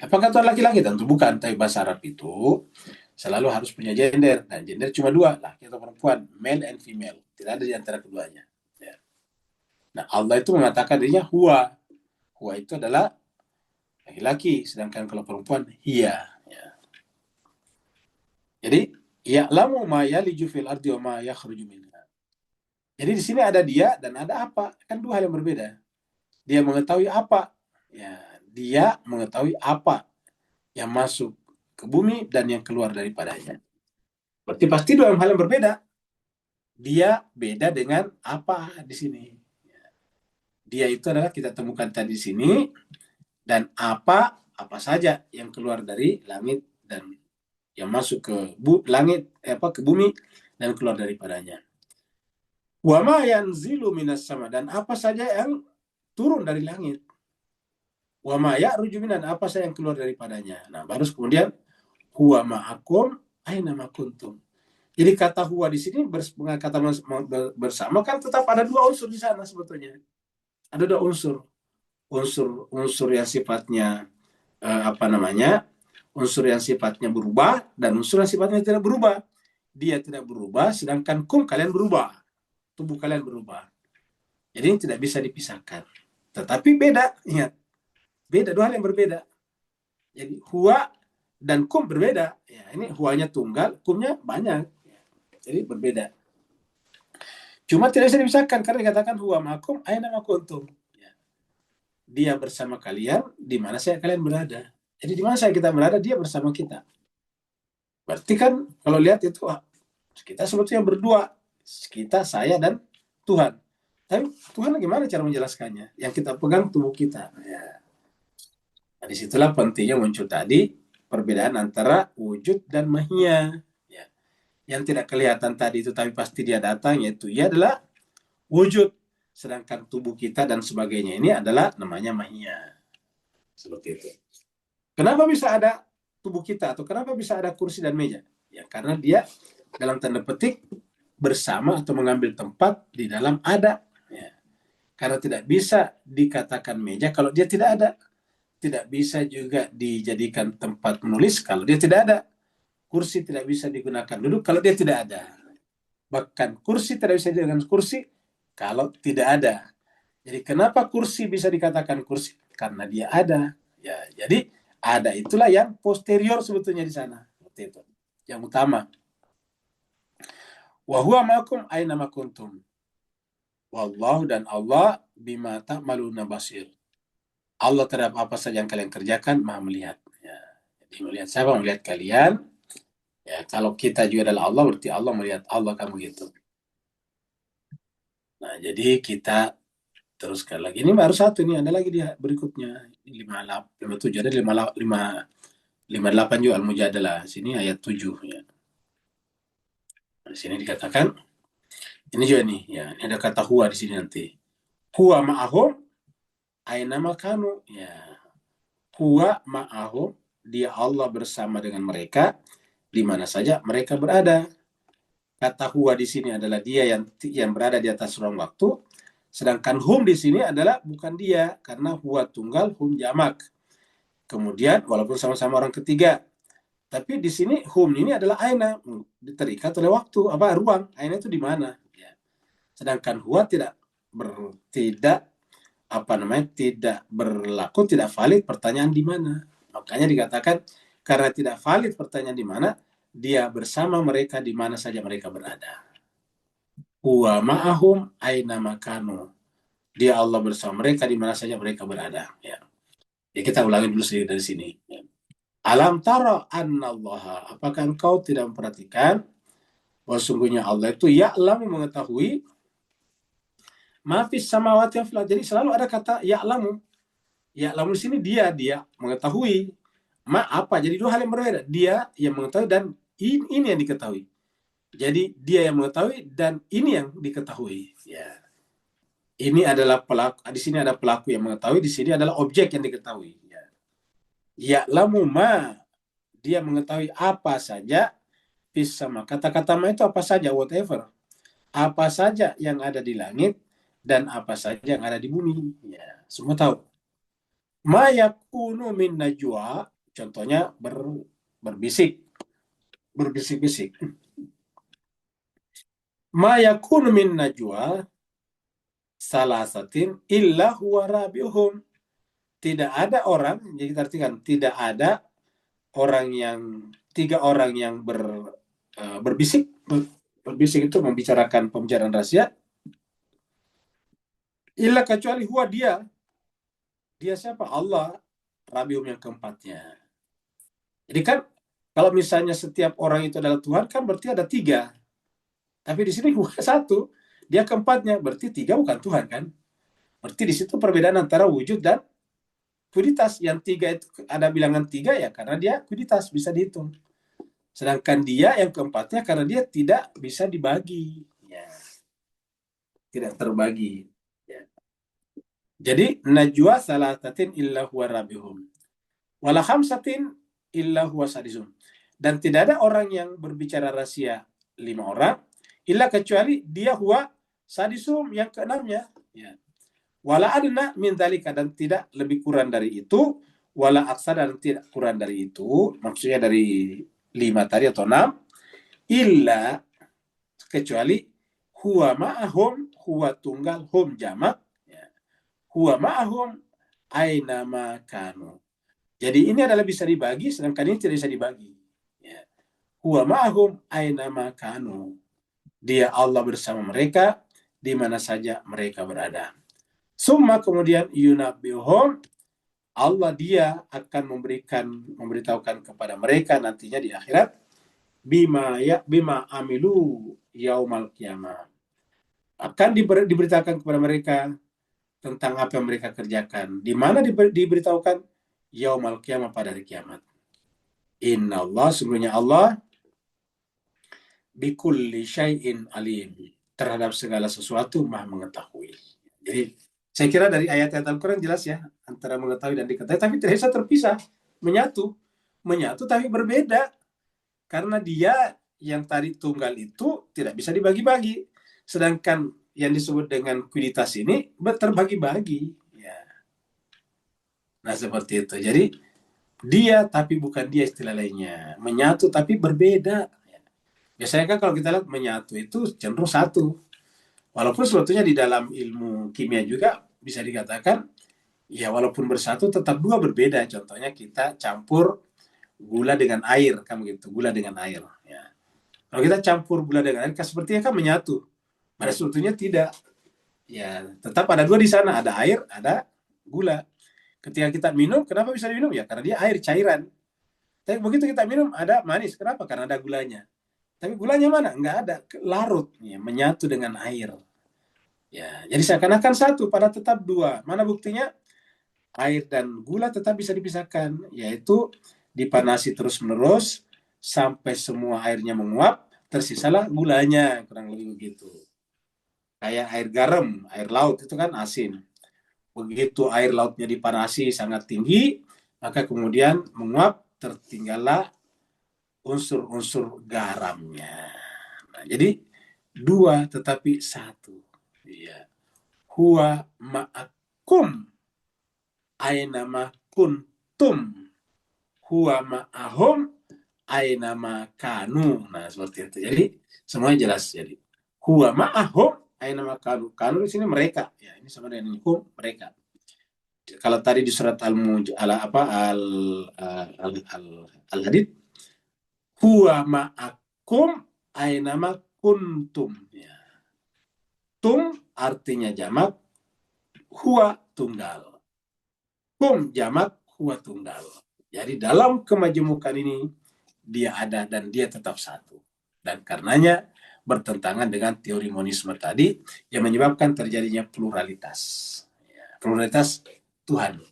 Apakah itu laki-laki? Tentu bukan, tapi bahasa Arab itu selalu harus punya gender. Dan gender cuma dua, laki atau perempuan, male and female. Tidak ada di antara keduanya. Ya. Nah, Allah itu mengatakan dirinya huwa. Huwa itu adalah laki-laki, sedangkan kalau perempuan hiya. Ya. Jadi ya'lamu ma yaliju fil ardi wa ma yakhruju minha. Jadi di sini ada dia dan ada apa, kan dua hal yang berbeda. Dia mengetahui apa, ya, dia mengetahui apa yang masuk ke bumi dan yang keluar daripadanya. Berarti pasti dua hal yang berbeda. Dia beda dengan apa di sini. Dia itu adalah kita temukan tadi di sini dan apa saja yang keluar dari langit dan yang masuk ke langit ke bumi dan keluar daripadanya. Wa ma yanzilu minas sama dan apa saja yang turun dari langit. Wa ma ya'ruju minan apa saja yang keluar daripadanya. Nah, baru kemudian huwa ma'akum aina ma kuntum. Jadi kata huwa di sini kata bersama kan tetap ada dua unsur di sana sebetulnya. Ada dua unsur. Unsur yang sifatnya unsur yang sifatnya berubah dan unsur yang sifatnya tidak berubah. Dia tidak berubah, sedangkan kalian berubah. Tubuh kalian berubah. Jadi ini tidak bisa dipisahkan. Tetapi beda, ingat. Beda, dua hal yang berbeda. Jadi huwa dan berbeda. Ya, ini huwanya tunggal, kumnya banyak. Jadi berbeda. Cuma tidak bisa dipisahkan karena dikatakan huwa ma'akum aina ma kuntum. Ya. Dia bersama kalian di mana saja kalian berada. Jadi di mana saja kita berada, dia bersama kita. Berarti kan kalau lihat itu kita sebetulnya berdua. Kita, saya, dan Tuhan. Tapi Tuhan gimana cara menjelaskannya? Yang kita pegang tubuh kita. Ya. Nah, disitulah pentingnya muncul tadi perbedaan antara wujud dan mahiyah. Ya. Yang tidak kelihatan tadi itu tapi pasti dia datang, yaitu ia adalah wujud. Sedangkan tubuh kita dan sebagainya ini adalah namanya mahiyah. Seperti itu. Kenapa bisa ada tubuh kita atau kenapa bisa ada kursi dan meja? Ya karena dia dalam tanda petik bersama atau mengambil tempat di dalam ada. Ya. Karena tidak bisa dikatakan meja kalau dia tidak ada. Tidak bisa juga dijadikan tempat menulis kalau dia tidak ada. Kursi tidak bisa digunakan duduk kalau dia tidak ada. Bahkan kursi tidak bisa digunakan kursi kalau tidak ada. Jadi kenapa kursi bisa dikatakan kursi? Karena dia ada. Ya, jadi ada itulah yang posterior sebetulnya di sana. seperti itu. Yang utama. Wa huwa ma'akum aina ma kuntum. Wallahu dan Allah bima ta'maluna basir. Allah terhadap apa saja yang kalian kerjakan maha melihat. Ya. Jadi melihat siapa? Melihat kalian. Ya, kalau kita juga adalah Allah, berarti Allah melihat Allah kan begitu. Nah, jadi kita teruskan lagi. Ini baru satu nih, ada lagi dia berikutnya. 57, ada 58 juga Al-Mujadalah. Sini ayat 7 ya. Di sini dikatakan, ini juga nih, ya, ini ada kata huwa di sini nanti. Huwa ma'ahum aina makanu, ya. Huwa ma'ahum, dia Allah bersama dengan mereka di mana saja mereka berada. Kata huwa di sini adalah dia yang berada di atas ruang waktu, sedangkan hum di sini adalah bukan dia, karena huwa tunggal, hum jamak. Kemudian walaupun sama-sama orang ketiga, tapi di sini hum ini adalah aina, terikat oleh waktu, ruang. Aina itu di mana? Ya. Sedangkan huwa tidak berlaku, tidak valid pertanyaan di mana. Makanya dikatakan karena tidak valid pertanyaan di mana, dia bersama mereka di mana saja mereka berada. Huwa ma'ahum aina makanu. Dia Allah bersama mereka di mana saja mereka berada. Ya. Ya, kita ulangi dulu sedikit dari sini. Ya. Alam tara annallaha. Apakah engkau tidak memperhatikan bahwa sungguhnya Allah itu ya'lamu, mengetahui mafis samawati wal ardi. Jadi selalu ada kata ya'lamu. Ya'lamu di sini dia mengetahui. Apa? Jadi dua hal yang berbeda. Dia yang mengetahui dan ini yang diketahui. Jadi dia yang mengetahui dan ini yang diketahui. Ya. Ini adalah pelaku. Di sini ada pelaku yang mengetahui. Di sini adalah objek yang diketahui. Ya. Ya'lamu ma. Dia mengetahui apa saja. Fis sama. Kata-kata ma itu apa saja, whatever. Apa saja yang ada di langit dan apa saja yang ada di bumi. Ya, semua tahu. Ma yakunu min najwa, contohnya berbisik-bisik. Ma yakunu min najwa salasatin illa huwa rabi'uhum. Tidak ada orang, jadi kita artikan tidak ada tiga orang yang berbisik itu membicarakan pembicaraan rahasia, illa kecuali huwa dia siapa? Allah, rabi'uhum yang keempatnya. Jadi kan kalau misalnya setiap orang itu adalah Tuhan, kan berarti ada tiga. Tapi di sini bukan satu, dia keempatnya, berarti tiga bukan Tuhan kan? Berarti di situ perbedaan antara wujud dan kuditas. Yang tiga itu ada bilangan tiga ya karena dia kuditas, bisa dihitung. Sedangkan dia yang keempatnya karena dia tidak bisa dibagi, ya. Tidak terbagi. Ya. Jadi najwa salatatin illa huwa rabihum, wala khamsatin illa huwa sadisum. Dan tidak ada orang yang berbicara rahasia 5 orang illa kecuali dia huwa sadisum, yang keenamnya. Ya. Wala adna min dzalika, dan tidak lebih kurang dari itu, wala aksa, dan tidak kurang dari itu, maksudnya dari 5 tadi atau 6, illa kecuali huwa ma'ahum, huwa tunggal, hum jamak, ya. Huwa ma'ahum aina ma kanu. Jadi ini adalah bisa dibagi, sedangkan ini tidak bisa dibagi. Ya. Huwa ma'ahum aina ma kanu. Dia Allah bersama mereka di mana saja mereka berada. Summa kemudian yunabbihum, Allah dia akan memberitahukan kepada mereka nantinya di akhirat bima amilu yaumal qiyamah. Akan diberitakan kepada mereka tentang apa yang mereka kerjakan. Di mana diberitahukan? Yaumal qiyamah, pada hari kiamat. Inna Allah, sungguhnya Allah, bikulli syai'in alim, terhadap segala sesuatu maha mengetahui. Jadi saya kira dari ayat-ayat Al-Quran jelas ya, antara mengetahui dan diketahui, tapi tidak bisa terpisah, menyatu tapi berbeda, karena dia yang tadi tunggal itu tidak bisa dibagi-bagi, sedangkan yang disebut dengan kuiditas ini terbagi-bagi. Ya. Nah seperti itu. Jadi dia tapi bukan dia, istilah lainnya. Menyatu tapi berbeda. Biasanya kan kalau kita lihat menyatu itu cenderung satu. Walaupun sebetulnya di dalam ilmu kimia juga bisa dikatakan, ya walaupun bersatu tetap dua berbeda. Contohnya kita campur gula dengan air, kan begitu, gula dengan air. Ya. Kalau kita campur gula dengan air, kan sepertinya kan menyatu. Pada sebetulnya tidak. Ya, tetap ada dua di sana, ada air, ada gula. Ketika kita minum, kenapa bisa diminum? Ya, karena dia air, cairan. Tapi begitu kita minum, ada manis. Kenapa? Karena ada gulanya. Tapi gulanya mana? Enggak ada, larut, ya, menyatu dengan air. Ya, jadi seakan-akan satu, pada tetap dua. Mana buktinya? Air dan gula tetap bisa dipisahkan, yaitu dipanasi terus-menerus sampai semua airnya menguap, tersisalah gulanya, kurang lebih begitu. Kayak air garam, air laut itu kan asin. Begitu air lautnya dipanasi sangat tinggi, maka kemudian menguap, tertinggallah unsur-unsur garamnya. Nah, jadi dua tetapi satu. Ya. Huwa ma'akum ainama kuntum. Huwa ma'ahum ainama kanu. Nah, seperti itu. Jadi semuanya jelas. Jadi huwa ma'ahum ainama kanu. Kanu di sini mereka. Ya, ini sama dengan hum, mereka. Kalau tadi di surat al-muj ala apa al al al, al hadid, huwa ma'akum ainama kuntum. Ya. Tum artinya jamak, huwa tunggal. Kum jamak, huwa tunggal. Jadi dalam kemajemukan ini dia ada dan dia tetap satu. Dan karenanya bertentangan dengan teori monisme tadi yang menyebabkan terjadinya pluralitas. Ya, pluralitas Tuhan.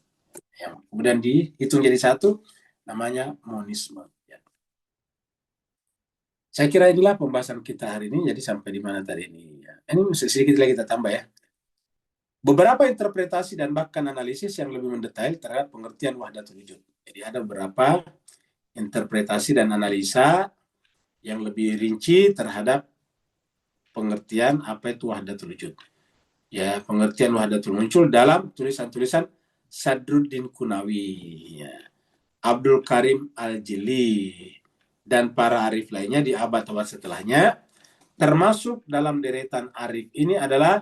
Yang kemudian dihitung jadi satu, namanya monisme. Ya. Saya kira inilah pembahasan kita hari ini. Jadi sampai di mana tadi ini? Ya. Ini sedikit lagi kita tambah ya. Beberapa interpretasi dan bahkan analisis yang lebih mendetail terhadap pengertian wahdatul wujud. Jadi ada beberapa interpretasi dan analisa yang lebih rinci terhadap pengertian apa itu wahdatul wujud. Ya, pengertian wahdatul muncul dalam tulisan-tulisan Sadruddin Kunawi, ya, Abdul Karim Al-Jili, dan para arif lainnya di abad-abad setelahnya, termasuk dalam deretan arif ini adalah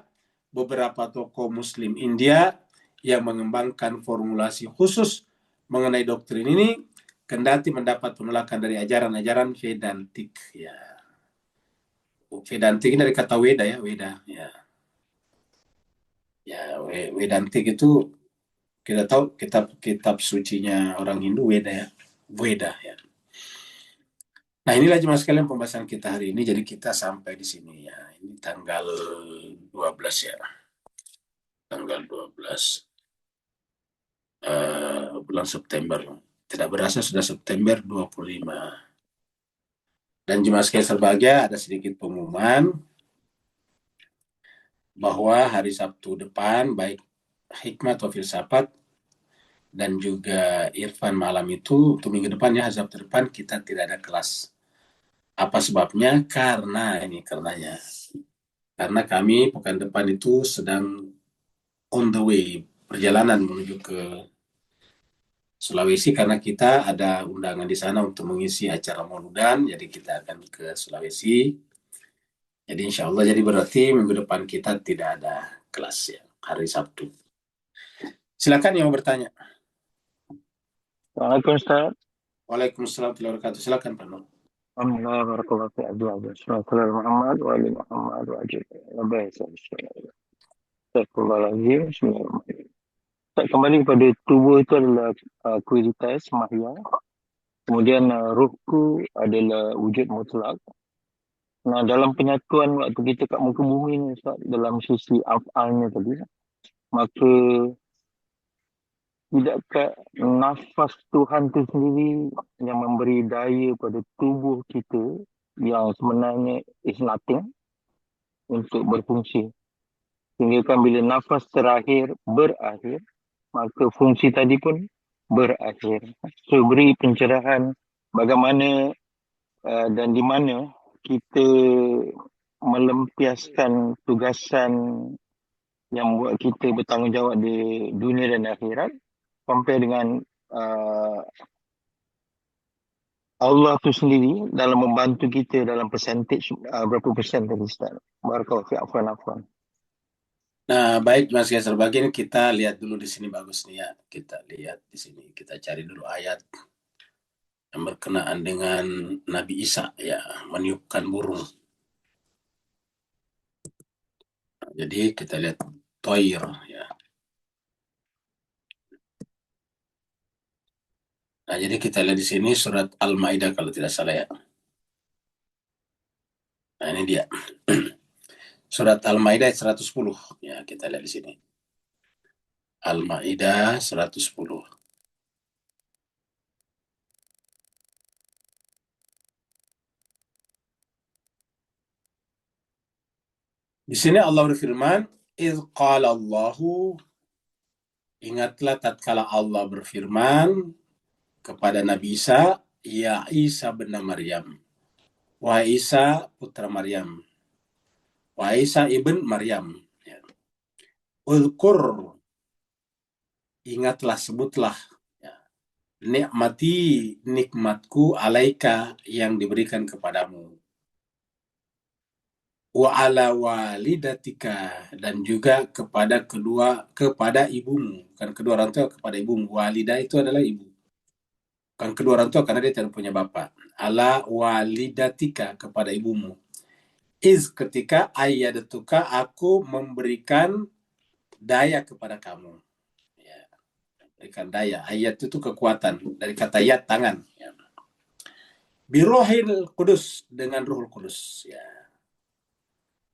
beberapa tokoh Muslim India yang mengembangkan formulasi khusus mengenai doktrin ini, kendati mendapat penolakan dari ajaran-ajaran Vedantik. Ya, Vedantik ini dari kata Weda ya, Weda. Ya, ya Vedantik itu kita tahu kitab sucinya orang Hindu Weda ya, Weda ya. Nah inilah cuma sekalian pembahasan kita hari ini. Jadi kita sampai di sini ya. Ini tanggal 12 ya. Tanggal 12 bulan September. Tidak berasa sudah September 25. Dan jemaah sekalian berbahagia, ada sedikit pengumuman bahwa hari Sabtu depan, baik hikmah atau filsafat dan juga Irfan malam itu, untuk minggu depan ya, hari Sabtu depan kita tidak ada kelas. Apa sebabnya? Karenanya. Karena kami pekan depan itu sedang on the way, perjalanan menuju ke Sulawesi karena kita ada undangan di sana untuk mengisi acara Mauludan, jadi kita akan ke Sulawesi. Jadi insya Allah, jadi berarti minggu depan kita tidak ada kelas ya, hari Sabtu. Silakan yang mau bertanya. Assalamualaikum Ustaz. Waalaikumsalam warahmatullahi wabarakatuh. Silakan Pak Nur. Alhamdulillah barakallahu fi abdi Bismillahirrahmanirrahim. Muhammad wa ali Muhammad wa ajib. Astagfirullahaladzim. Bismillahirrahmanirrahim. Ustaz, kembali kepada tubuh itu adalah kualitas mahya. Kemudian ruhku adalah wujud mutlak. Nah, dalam penyatuan waktu kita kat muka bumi ni Ustaz, dalam sisi af'alnya tadi, maka tidakkah nafas Tuhan tu sendiri yang memberi daya pada tubuh kita yang sebenarnya is nothing untuk berfungsi. Sehingga kan bila nafas berakhir, maka fungsi tadi pun berakhir. So, beri pencerahan bagaimana dan di mana kita melempiaskan tugasan yang buat kita bertanggungjawab di dunia dan akhirat compare dengan Allah tu sendiri dalam membantu kita dalam percentage berapa persen tadi Ustaz. Barakallahu fi afwan. Nah, baik Mas Geser, bagian kita lihat dulu di sini bagus nih ya. Kita lihat di sini, kita cari dulu ayat yang berkenaan dengan Nabi Isa, ya, meniupkan burung. Jadi kita lihat toir, ya. Nah, jadi kita lihat di sini surat Al-Maidah kalau tidak salah, ya. Nah, ini dia. Surat Al-Maidah 110. Ya, kita lihat di sini. Al-Maidah 110. Di sini Allah berfirman, "Idz qala Allahu", ingatlah tatkala Allah berfirman kepada Nabi Isa, "Ya Isa bin Maryam." Wahai Isa putra Maryam. Wahai Isa ibn Maryam. Ya. Ulkur, ingatlah, sebutlah, ya, nikmati, nikmatku alaika yang diberikan kepadamu. Wa ala walidatika, dan juga kepada ibumu, kan kedua orang tua, kepada ibumu. Walidah itu adalah ibu, kan kedua orang tua karena dia tidak punya bapak. Ala walidatika, kepada ibumu. Iz, ketika ayyadatuka, aku memberikan daya kepada kamu. Ya, berikan daya. Ayat itu kekuatan, dari kata yad, tangan. Ya. Birohil kudus, dengan Ruhul Kudus. Ya.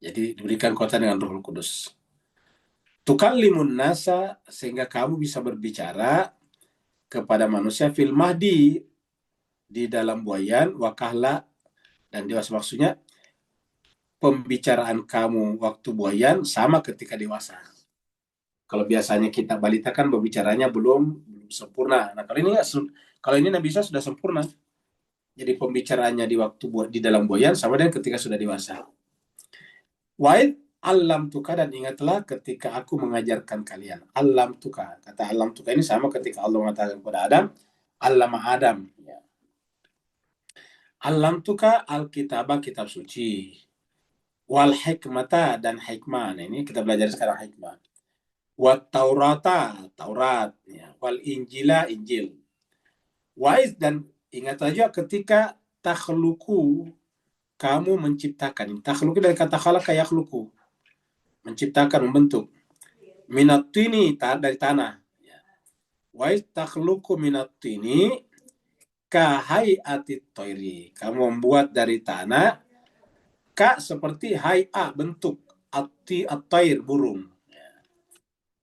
Jadi diberikan kekuatan dengan Ruhul Kudus. Tukallimun nasa, sehingga kamu bisa berbicara kepada manusia fil mahdi, di dalam buayan, wakahla, dan dewasa. Maksudnya pembicaraan kamu waktu buayan sama ketika dewasa. Kalau biasanya kita balita kan berbicaranya belum sempurna. Nah, kalau ini Nabi Isa sudah sempurna. Jadi pembicaraannya di dalam buayan sama dengan ketika sudah dewasa. Wa'id alam tuka, dan ingatlah ketika aku mengajarkan kalian. Alam tuka, kata alam tuka ini sama ketika Allah mengatakan kepada Adam, alama Adam. Ya. Alam tuka alkitabah, kitab suci. Wal hikmata, dan hikmah. Nah, ini kita belajar sekarang hikmah. Wat taurata, Taurat. Ya. Wal injila, Injil. Wa'id, dan ingat saja ketika takhluku, kamu menciptakan. Takhluku dari kata khalaqa yakhluku, menciptakan, membentuk. Minat tini, dari tanah. Wa takhluqu minat tini kahayati toiri, kamu membuat dari tanah seperti hay'a, bentuk, at-tair, burung.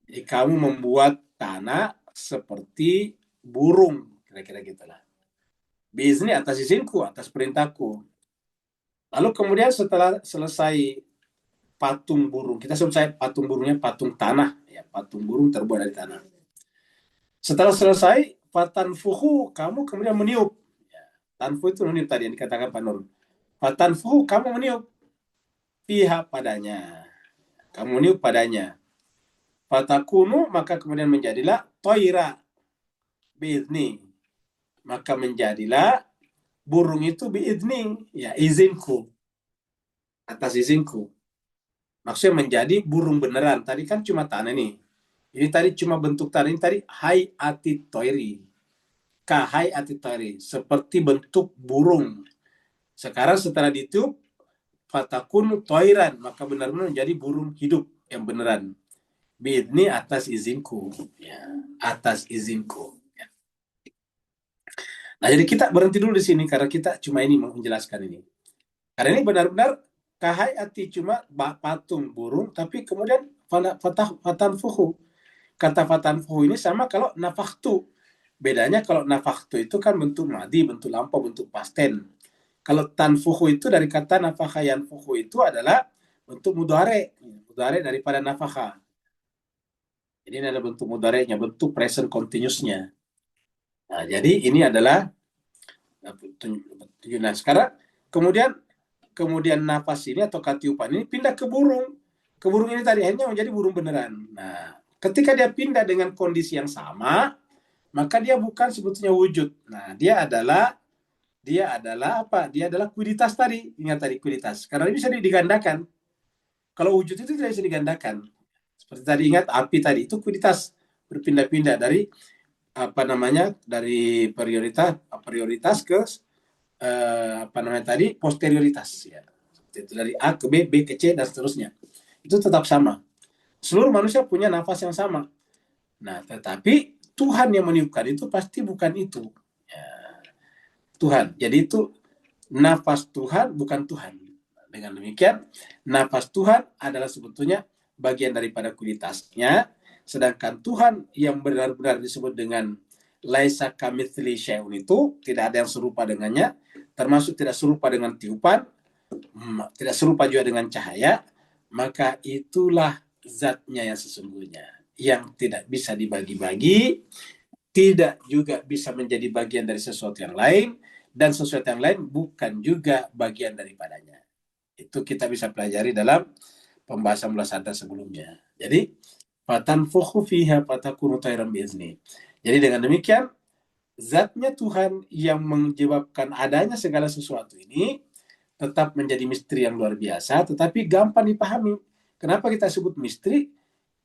Jadi kamu membuat tanah seperti burung, kira-kira gitulah. Biizni, atas izinku, atas perintahku. Lalu kemudian setelah selesai patung burung, kita selesai patung burungnya patung tanah, ya, patung burung terbuat dari tanah. Setelah selesai, fatanfuhu, kamu kemudian meniup. Ya, tanfu itu meniup tadi yang dikatakan Pak Nur. Fatanfuhu, kamu meniup. Fiha, padanya. Kamu meniup padanya. Fatakunu, maka kemudian menjadilah toira biizni. Maka menjadilah burung itu biizni, ya, izinku. Atas izinku. Maksudnya menjadi burung beneran. Tadi kan cuma tanah nih. Ini tadi cuma bentuk tanah. Ini tadi hayati toiri. Kahayati toiri. Seperti bentuk burung. Sekarang setelah ditiup, fatakun toiran. Maka benar-benar menjadi burung hidup yang beneran. Biidni, atas izinku. Ya, atas izinku. Ya. Nah, jadi kita berhenti dulu di sini karena kita cuma ini menjelaskan ini. Karena ini benar-benar kahayati, cuma patung burung, tapi kemudian fatanfuhu. Kata fatanfuhu ini sama kalau nafakhtu. Bedanya kalau nafakhtu itu kan bentuk madi, bentuk lampau, bentuk pasten. Kalau tanfuhu itu dari kata nafakha yanfuhu, itu adalah bentuk mudhari. Mudhari daripada nafakha. Jadi ini ada bentuk mudhari'nya, bentuk present continuous-nya. Nah, jadi ini adalah nah, sekarang kemudian nafas ini atau katiupan ini pindah ke burung. Ke burung ini tadi akhirnya menjadi burung beneran. Nah, ketika dia pindah dengan kondisi yang sama, maka dia bukan sebetulnya wujud. Nah, dia adalah apa? Dia adalah kuiditas tadi. Ingat tadi kuiditas. Karena bisa digandakan. Kalau wujud itu tidak bisa digandakan. Seperti tadi ingat api tadi, itu kuiditas, berpindah-pindah dari apa namanya, dari prioritas ke apa namanya tadi, posterioritas ya. Itu dari A ke B, B ke C dan seterusnya. Itu tetap sama. Seluruh manusia punya nafas yang sama. Nah, tetapi Tuhan yang meniupkan itu pasti bukan itu. Ya, Tuhan. Jadi itu nafas Tuhan bukan Tuhan. Dengan demikian, nafas Tuhan adalah sebetulnya bagian daripada kualitasnya, sedangkan Tuhan yang benar-benar disebut dengan laisa kamitsli syai'un itu tidak ada yang serupa dengannya, termasuk tidak serupa dengan tiupan, tidak serupa juga dengan cahaya, maka itulah zatnya yang sesungguhnya, yang tidak bisa dibagi-bagi, tidak juga bisa menjadi bagian dari sesuatu yang lain, dan sesuatu yang lain bukan juga bagian daripadanya. Itu kita bisa pelajari dalam pembahasan mulasada sebelumnya. Jadi, fatanfukhu fiha fatakunu tayran biizni. Jadi dengan demikian, zatnya Tuhan yang menyebabkan adanya segala sesuatu ini tetap menjadi misteri yang luar biasa, tetapi gampang dipahami. Kenapa kita sebut misteri?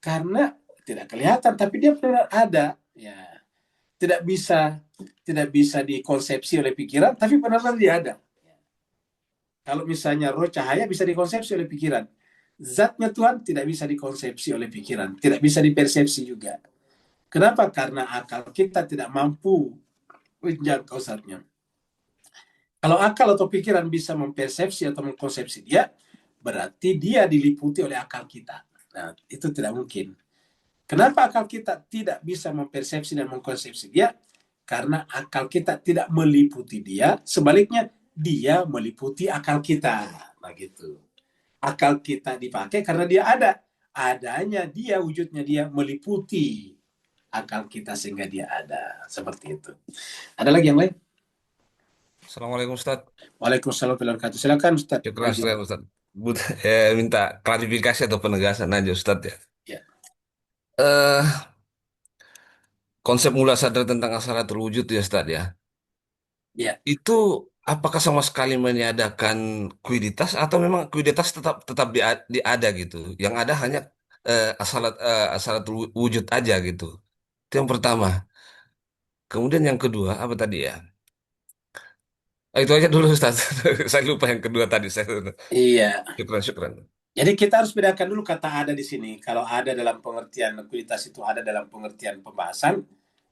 Karena tidak kelihatan, tapi dia benar ada. Ya, tidak bisa dikonsepsi oleh pikiran, tapi benar-benar dia ada. Kalau misalnya roh cahaya bisa dikonsepsi oleh pikiran, zatnya Tuhan tidak bisa dikonsepsi oleh pikiran, tidak bisa dipersepsi juga. Kenapa? Karena akal kita tidak mampu menjangkau zatnya. Kalau akal atau pikiran bisa mempersepsi atau mengkonsepsi dia, berarti dia diliputi oleh akal kita. Nah, itu tidak mungkin. Kenapa akal kita tidak bisa mempersepsi dan mengkonsepsi dia? Karena akal kita tidak meliputi dia, sebaliknya dia meliputi akal kita. Nah, gitu. Akal kita dipakai karena dia ada. Adanya dia, wujudnya dia meliputi akal kita sehingga dia ada. Seperti itu. Ada lagi yang lain? Assalamualaikum Ustaz. Waalaikumsalam warahmatullahi wabarakatuh. Silakan Ustaz. Syukran Ustaz. Minta klarifikasi atau penegasan aja Ustaz ya. Ya. Eh Konsep mula sadar tentang asal terwujud ya Ustaz ya. Ya. Itu apakah sama sekali meniadakan kuiditas atau memang kuiditas tetap ada gitu. Yang ada hanya asal terwujud aja gitu. Itu yang pertama. Kemudian yang kedua apa tadi ya? Itu aja dulu Ustaz. Saya lupa yang kedua tadi saya. Iya. Syukran. Jadi kita harus bedakan dulu kata ada di sini. Kalau ada dalam pengertian kualitas itu ada dalam pengertian pembahasan,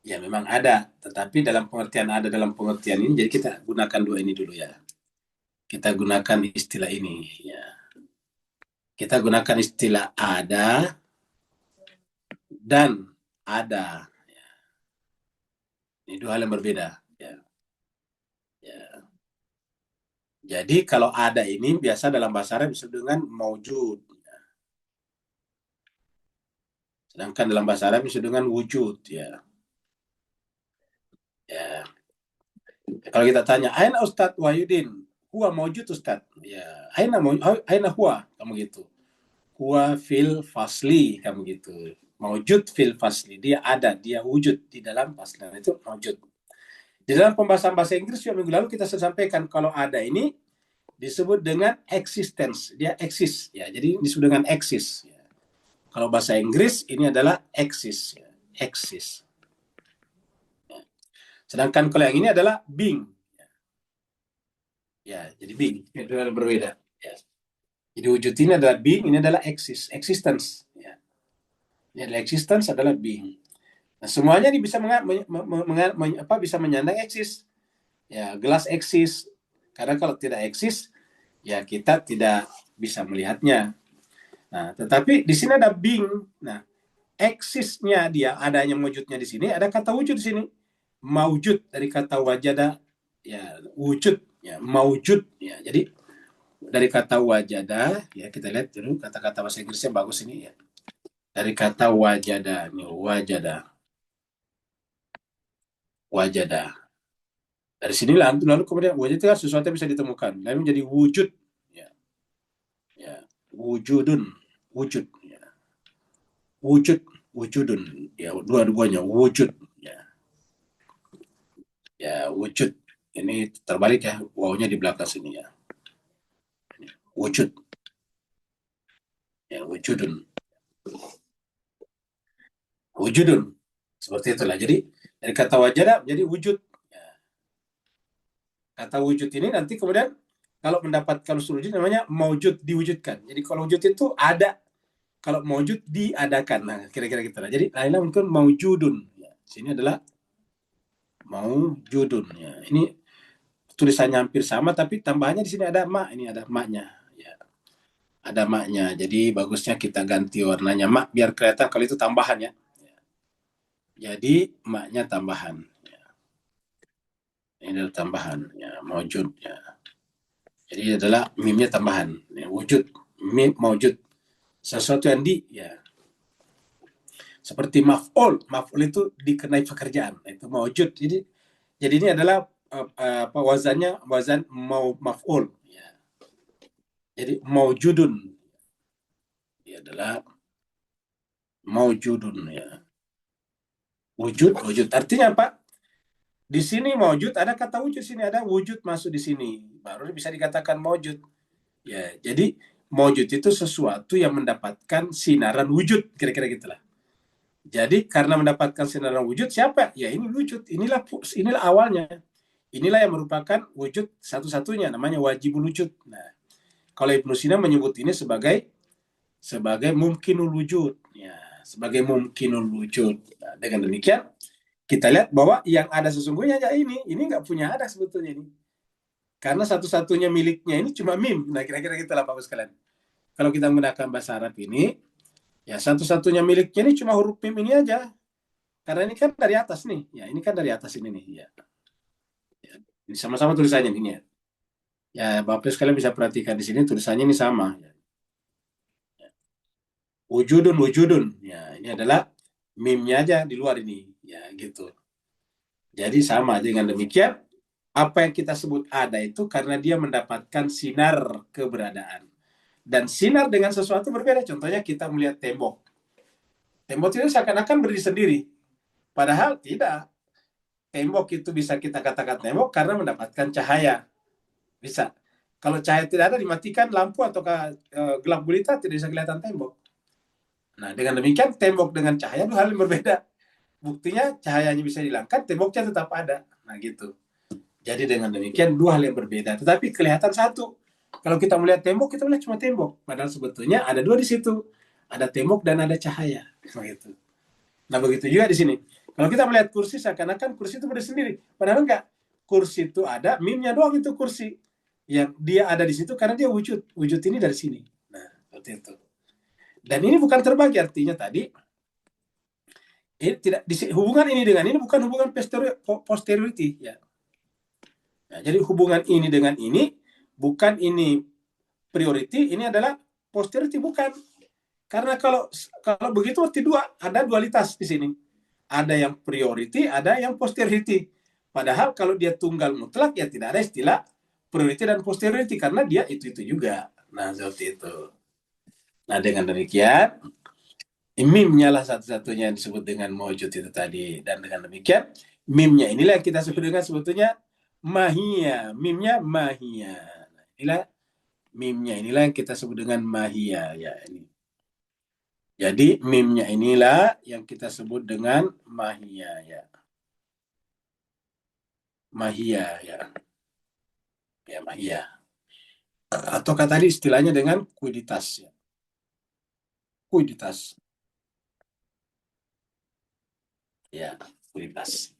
ya memang ada. Tetapi dalam pengertian ada dalam pengertian ini, jadi kita gunakan dua ini dulu ya. Kita gunakan istilah ini ya. Kita gunakan istilah ada dan ada. Ini dua hal yang berbeda. Ya. Ya. Jadi kalau ada ini biasa dalam bahasa Arab disebut dengan maujud. Sedangkan dalam bahasa Arab disebut dengan wujud ya. Ya. Kalau kita tanya, aina Ustadz Wahyudin? Huwa maujud Ustadz. Ya, aina huwa? Kamu gitu. Huwa fil fasli, kamu gitu. Maujud fil fasli. Dia ada, dia wujud di dalam fasli. Itu maujud. Di dalam pembahasan bahasa Inggris juga minggu lalu kita sudah sampaikan kalau ada ini disebut dengan existence. Dia eksis. Ya, jadi disebut dengan eksis. Ya. Kalau bahasa Inggris ini adalah eksis. Ya. Eksis. Sedangkan kalau yang ini adalah being. Ya, jadi being. Itu adalah berbeda. Ya. Jadi wujud ini adalah being, ini adalah existence. Ya. Ini adalah existence adalah being. Nah, semuanya ini bisa bisa menyandang eksis. Ya, gelas eksis. Karena kalau tidak eksis, ya kita tidak bisa melihatnya. Nah, tetapi di sini ada being. Nah, eksisnya dia, adanya wujudnya di sini, ada kata wujud di sini. Maujud dari kata wajada, ya wujud, ya maujud, ya. Jadi dari kata wajada, ya kita lihat dulu kata-kata bahasa Inggrisnya bagus ini ya. Dari kata wajada, nih wajada. Dari sini lalu kemudian wajud itu kan sesuatu yang bisa ditemukan, lalu menjadi wujud, ya, ya wujudun, wujud, ya. Wujudun, ya dua-duanya wujud, ya, ya wujud. Ini terbalik ya, wawunya di belakang sini ya. Wujud, ya wujudun, seperti itulah. Jadi Dari kata wajada jadi wujud. Ya. Kata wujud ini nanti kemudian kalau mendapatkan unsur wujud namanya maujud, diwujudkan. Jadi kalau wujud itu ada, kalau maujud diadakan. Nah, kira-kira gitu lah. Jadi lainnya mungkin maujudun. Ya. Sini adalah maujudun. Ya. Ini tulisannya hampir sama, tapi tambahannya di sini ada mak. Ini ada maknya. Ya. Ada maknya. Jadi bagusnya kita ganti warnanya mak biar kelihatan kalau itu tambahan ya. Jadi maknya tambahan. Ya. Ini adalah tambahan. Ya, maujud. Ya. Jadi adalah mimnya tambahan. Ya, wujud. Mim maujud. Sesuatu yang ya. Seperti maf'ul. Maf'ul itu dikenai pekerjaan. Itu maujud. Jadi ini adalah apa wazannya wazan maf'ul. Ya. Jadi maujudun. Ini adalah maujudun ya. Wujud. Artinya apa? Di sini maujud, ada kata wujud, sini ada wujud masuk di sini. Baru bisa dikatakan maujud. Ya, jadi maujud itu sesuatu yang mendapatkan sinaran wujud, kira-kira gitulah. Jadi karena mendapatkan sinaran wujud siapa? Ya ini wujud, inilah awalnya. Inilah yang merupakan wujud satu-satunya, namanya wajibul wujud. Nah, kalau Ibnu Sina menyebut ini sebagai mumkinul wujud, ya, sebagai mumkinul wujud. Nah, dengan demikian kita lihat bahwa yang ada sesungguhnya ya ini nggak punya ada sebetulnya ini. Karena satu-satunya miliknya ini cuma mim. Nah, kira-kira gitulah Bapak sekalian. Kalau kita menggunakan bahasa Arab ini, ya satu-satunya miliknya ini cuma huruf mim ini aja. Karena ini kan dari atas nih. Ya, ini kan dari atas ini nih. Ya. Ini sama-sama tulisannya ini ya. Ya, Bapak sekalian bisa perhatikan di sini tulisannya ini sama. Ya. Wujudun. Ya, ini adalah mimnya aja di luar ini. Ya, gitu. Jadi sama dengan demikian, apa yang kita sebut ada itu karena dia mendapatkan sinar keberadaan. Dan sinar dengan sesuatu berbeda. Contohnya kita melihat tembok. Tembok itu seakan-akan berdiri sendiri. Padahal tidak. Tembok itu bisa kita katakan tembok karena mendapatkan cahaya. Bisa. Kalau cahaya tidak ada, dimatikan lampu atau gelap gulita, tidak bisa kelihatan tembok. Nah, dengan demikian tembok dengan cahaya itu hal yang berbeda. Buktinya cahayanya bisa dihilangkan, temboknya tetap ada. Nah, gitu. Jadi dengan demikian dua hal yang berbeda, tetapi kelihatan satu. Kalau kita melihat tembok, kita melihat cuma tembok. Padahal sebetulnya ada dua di situ. Ada tembok dan ada cahaya. Begitu. Nah, begitu juga di sini. Kalau kita melihat kursi, seakan-akan kursi itu berdiri sendiri. Padahal enggak. Kursi itu ada, mimnya doang itu kursi. Yang dia ada di situ karena dia wujud. Wujud ini dari sini. Nah, seperti itu. Dan ini bukan terbagi, artinya tadi ini tidak hubungan ini dengan ini bukan hubungan posteriority ya. Nah, jadi hubungan ini dengan ini bukan ini priority, ini adalah posterity, bukan. Karena kalau begitu arti ada dualitas di sini. Ada yang priority, ada yang posterity. Padahal kalau dia tunggal mutlak ya tidak ada istilah priority dan posterity karena dia itu juga. Nah, seperti itu. Nah, dengan demikian mimnya lah satu-satunya yang disebut dengan maujud itu tadi. Dan dengan demikian mimnya inilah yang kita sebut dengan sebetulnya mahia. Mimnya mahia. Inilah yang kita sebut dengan mahia ya ini. Jadi mimnya inilah yang kita sebut dengan mahia ya. Mahia ya. Ya, mahia. Atau kata tadi istilahnya dengan kuiditas ya. Kuiditas. Ya, kuiditas.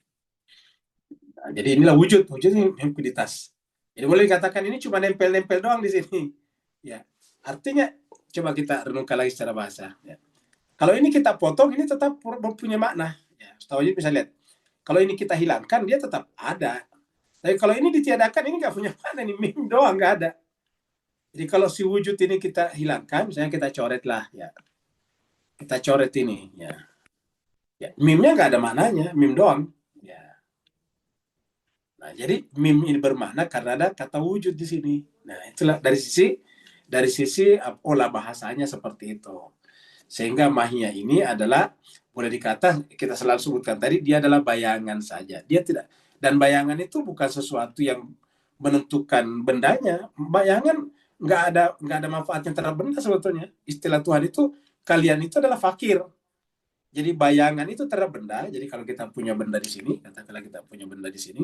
Nah, jadi inilah wujud ini kuiditas. Jadi boleh dikatakan ini cuma nempel-nempel doang di sini. Ya, artinya coba kita renungkan lagi secara bahasa. Ya. Kalau ini kita potong, ini tetap mempunyai makna. Ya, setahu aja bisa lihat. Kalau ini kita hilangkan, dia tetap ada. Tapi kalau ini ditiadakan, ini nggak punya makna, ini mim doang nggak ada. Jadi kalau si wujud ini kita hilangkan, misalnya kita coret lah, ya. Kita coret ini, ya. Ya, mimnya nggak ada maknanya, mim doang. Ya. Nah, jadi mim ini bermakna karena ada kata wujud di sini. Nah, itulah dari sisi olah bahasanya seperti itu. Sehingga mahia ini adalah boleh dikata kita selalu sebutkan tadi dia adalah bayangan saja. Dia tidak, dan bayangan itu bukan sesuatu yang menentukan bendanya. Bayangan nggak ada manfaatnya terhadap benda sebetulnya. Istilah Tuhan itu kalian itu adalah fakir. Jadi bayangan itu terhadap benda. Jadi kalau kita punya benda di sini, katakanlah kita punya benda di sini,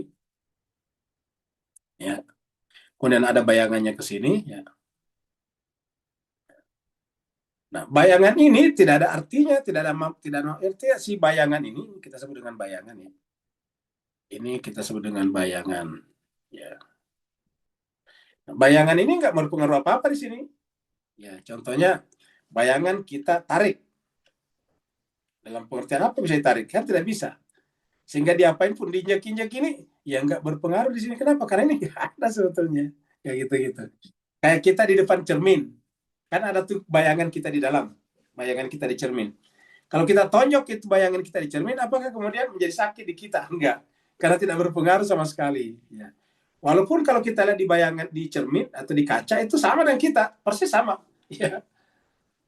ya. Kemudian ada bayangannya ke sini, ya. Nah, bayangan ini tidak ada artinya, tidak ada artinya si bayangan ini kita sebut dengan bayangan, ya. Ini kita sebut dengan bayangan, ya. Nah, bayangan ini nggak berpengaruh apa-apa di sini. Ya, contohnya bayangan kita tarik. Dalam pengertian apa bisa ditarik? Kan tidak bisa. Sehingga diapain pun diinjak-injak ini, ya nggak berpengaruh di sini. Kenapa? Karena ini nggak ada sebetulnya. Kayak gitu-gitu. Kayak kita di depan cermin. Kan ada tuh bayangan kita di dalam. Bayangan kita di cermin. Kalau kita tonjok itu bayangan kita di cermin, apakah kemudian menjadi sakit di kita? Enggak. Karena tidak berpengaruh sama sekali. Ya. Walaupun kalau kita lihat di bayangan di cermin atau di kaca, itu sama dengan kita. Persis sama. Ya.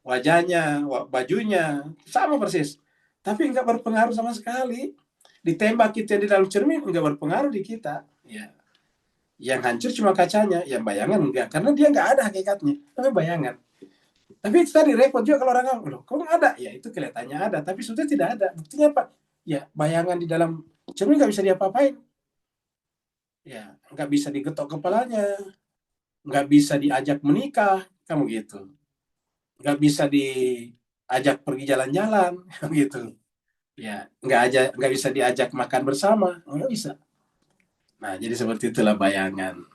Wajahnya, bajunya, sama persis. Tapi enggak berpengaruh sama sekali. Ditembak kita di dalam cermin, enggak berpengaruh di kita. Ya. Yang hancur cuma kacanya, yang bayangan enggak. Karena dia enggak ada hakikatnya. Tapi bayangan. Tapi itu tadi repot juga kalau orang ngomong, loh, kok nggak ada? Ya itu kelihatannya ada, tapi sebetulnya tidak ada. Buktinya apa? Ya bayangan di dalam cermin nggak bisa diapa-apain. Ya nggak bisa digetok kepalanya, nggak bisa diajak menikah, kamu gitu. Nggak bisa diajak pergi jalan-jalan, gitu. Ya nggak bisa diajak makan bersama, nggak bisa. Nah jadi seperti itulah bayangan.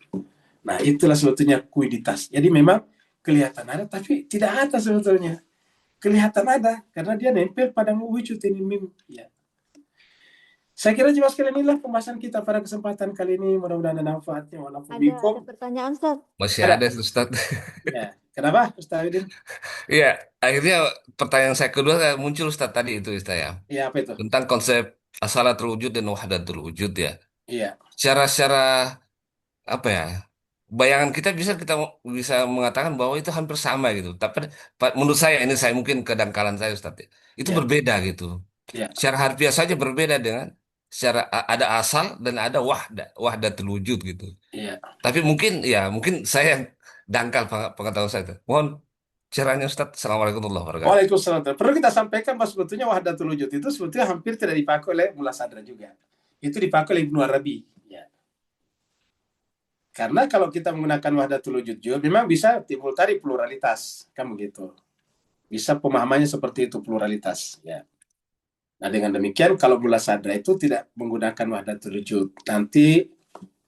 Nah itulah sebetulnya kuiditas. Jadi memang kelihatan ada, tapi tidak ada sebetulnya. Kelihatan ada karena dia nempel pada wujud ini mim. Ya. Saya kira jemaah sekalian inilah pembahasan kita pada kesempatan kali ini. Mudah-mudahan ada manfaatnya. Walaupun Ada pertanyaan, Ustaz. Masih Ada. ada Ustaz. Ya. Kenapa, Ustaz Widin? Iya, akhirnya pertanyaan saya kedua muncul Ustaz tadi itu Ustaz ya. Iya, apa itu? Tentang konsep asalatul wujud dan wahdatul wujud ya. Iya. Secara apa ya? Bayangan kita bisa mengatakan bahwa itu hampir sama gitu. Tapi menurut saya ini saya mungkin kedangkalan saya Ustaz ya. Itu Iya. berbeda gitu. Iya. Secara harfiah saja berbeda dengan secara ada asal dan ada wahdatul wujud gitu. Iya. Tapi mungkin saya yang dangkal pengetahuan saya itu. Mohon caranya Ustaz. Assalamualaikum warahmatullahi wabarakatuh. Waalaikumsalam. Perlu kita sampaikan bahwa sebetulnya wahdatul wujud itu sebetulnya hampir tidak dipakai oleh Mullah Sadra juga. Itu dipakai oleh Ibnu Arabi. Ya. Karena kalau kita menggunakan wahdatul wujud juga, memang bisa timbul tadi pluralitas. Kamu gitu. Bisa pemahamannya seperti itu, pluralitas. Ya. Nah dengan demikian kalau Mullah Sadra itu tidak menggunakan wahdatul wujud. Nanti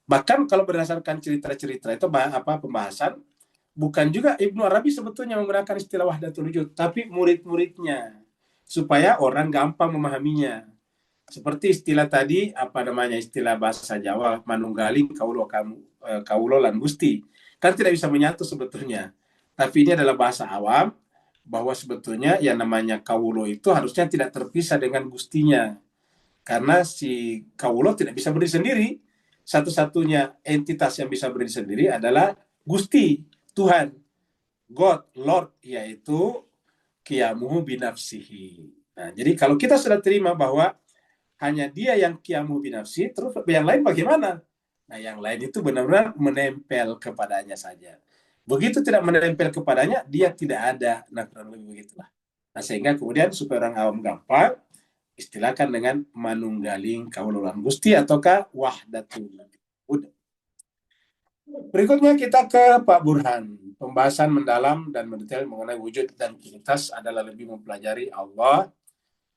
bahkan kalau berdasarkan cerita-cerita itu pembahasan, bukan juga Ibnu Arabi sebetulnya menggunakan istilah wahdatul wujud, tapi murid-muridnya supaya orang gampang memahaminya. Seperti istilah tadi istilah bahasa Jawa manunggaling kaulo lan gusti. Kan tidak bisa menyatu sebetulnya. Tapi ini adalah bahasa awam bahwa sebetulnya yang namanya kaulo itu harusnya tidak terpisah dengan gustinya. Karena si kaulo tidak bisa berdiri sendiri. Satu-satunya entitas yang bisa berdiri sendiri adalah Gusti, Tuhan, God, Lord, yaitu qiyamuhu binafsihi. Nah, jadi kalau kita sudah terima bahwa hanya dia yang qiyamuhu binafsihi, terus yang lain bagaimana? Nah, yang lain itu benar-benar menempel kepadanya saja. Begitu tidak menempel kepadanya, dia tidak ada. Nah, kurang lebih begitulah. Nah, sehingga kemudian supaya orang awam gampang, istilahkan dengan manunggaling kaulolan gusti ataukah wahdatul wujud. Berikutnya kita ke Pak Burhan. Pembahasan mendalam dan mendetail mengenai wujud dan identitas adalah lebih mempelajari Allah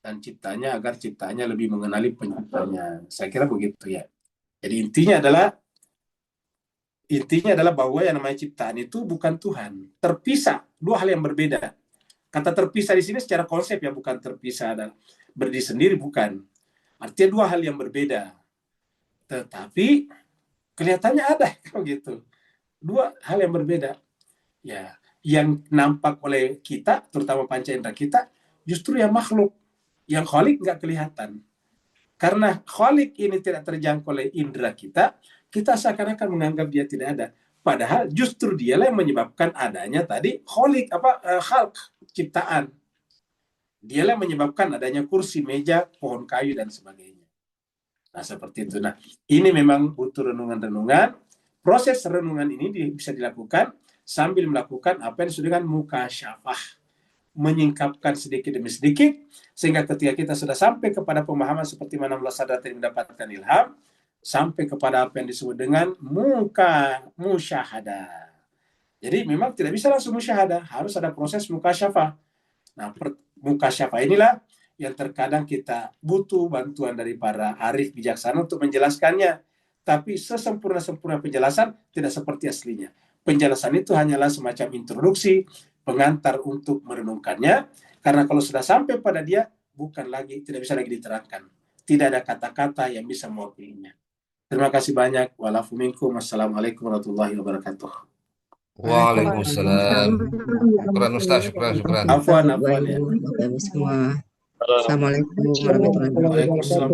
dan ciptanya agar ciptanya lebih mengenali penciptanya. Saya kira begitu ya. Jadi intinya adalah bahwa yang namanya ciptaan itu bukan Tuhan. Terpisah, dua hal yang berbeda. Kata terpisah di sini secara konsep ya, bukan terpisah dan berdiri sendiri, bukan. Artinya dua hal yang berbeda. Tetapi kelihatannya ada gitu. Dua hal yang berbeda. Ya, yang nampak oleh kita, terutama panca indera kita, justru yang makhluk. Yang khalik nggak kelihatan. Karena khalik ini tidak terjangkau oleh indera kita seakan-akan menganggap dia tidak ada. Padahal justru dialah yang menyebabkan adanya tadi khalik, khalq, ciptaan. Dialah yang menyebabkan adanya kursi, meja, pohon kayu, dan sebagainya. Nah, seperti itu. Nah, ini memang butuh renungan-renungan. Proses renungan ini bisa dilakukan sambil melakukan apa yang disebut dengan mukasyafah. menyingkapkan sedikit demi sedikit, sehingga ketika kita sudah sampai kepada pemahaman seperti mana Mullah Sadar tadi mendapatkan ilham, sampai kepada apa yang disebut dengan musyahadah. Jadi memang tidak bisa langsung musyahadah, harus ada proses mukasyafah. Nah, mukasyafah inilah yang terkadang kita butuh bantuan dari para arif bijaksana untuk menjelaskannya. Tapi sesempurna-sempurna penjelasan tidak seperti aslinya. Penjelasan itu hanyalah semacam introduksi, pengantar untuk merenungkannya, karena kalau sudah sampai pada dia, tidak bisa lagi diterangkan. Tidak ada kata-kata yang bisa mewakilinya. Terima kasih banyak. Walafu minkum. Wassalamualaikum warahmatullahi wabarakatuh. Waalaikumsalam. Syukran Ustaz, syukran. Afwan ya. Kami semua. Assalamualaikum warahmatullahi wabarakatuh. Waalaikumsalam.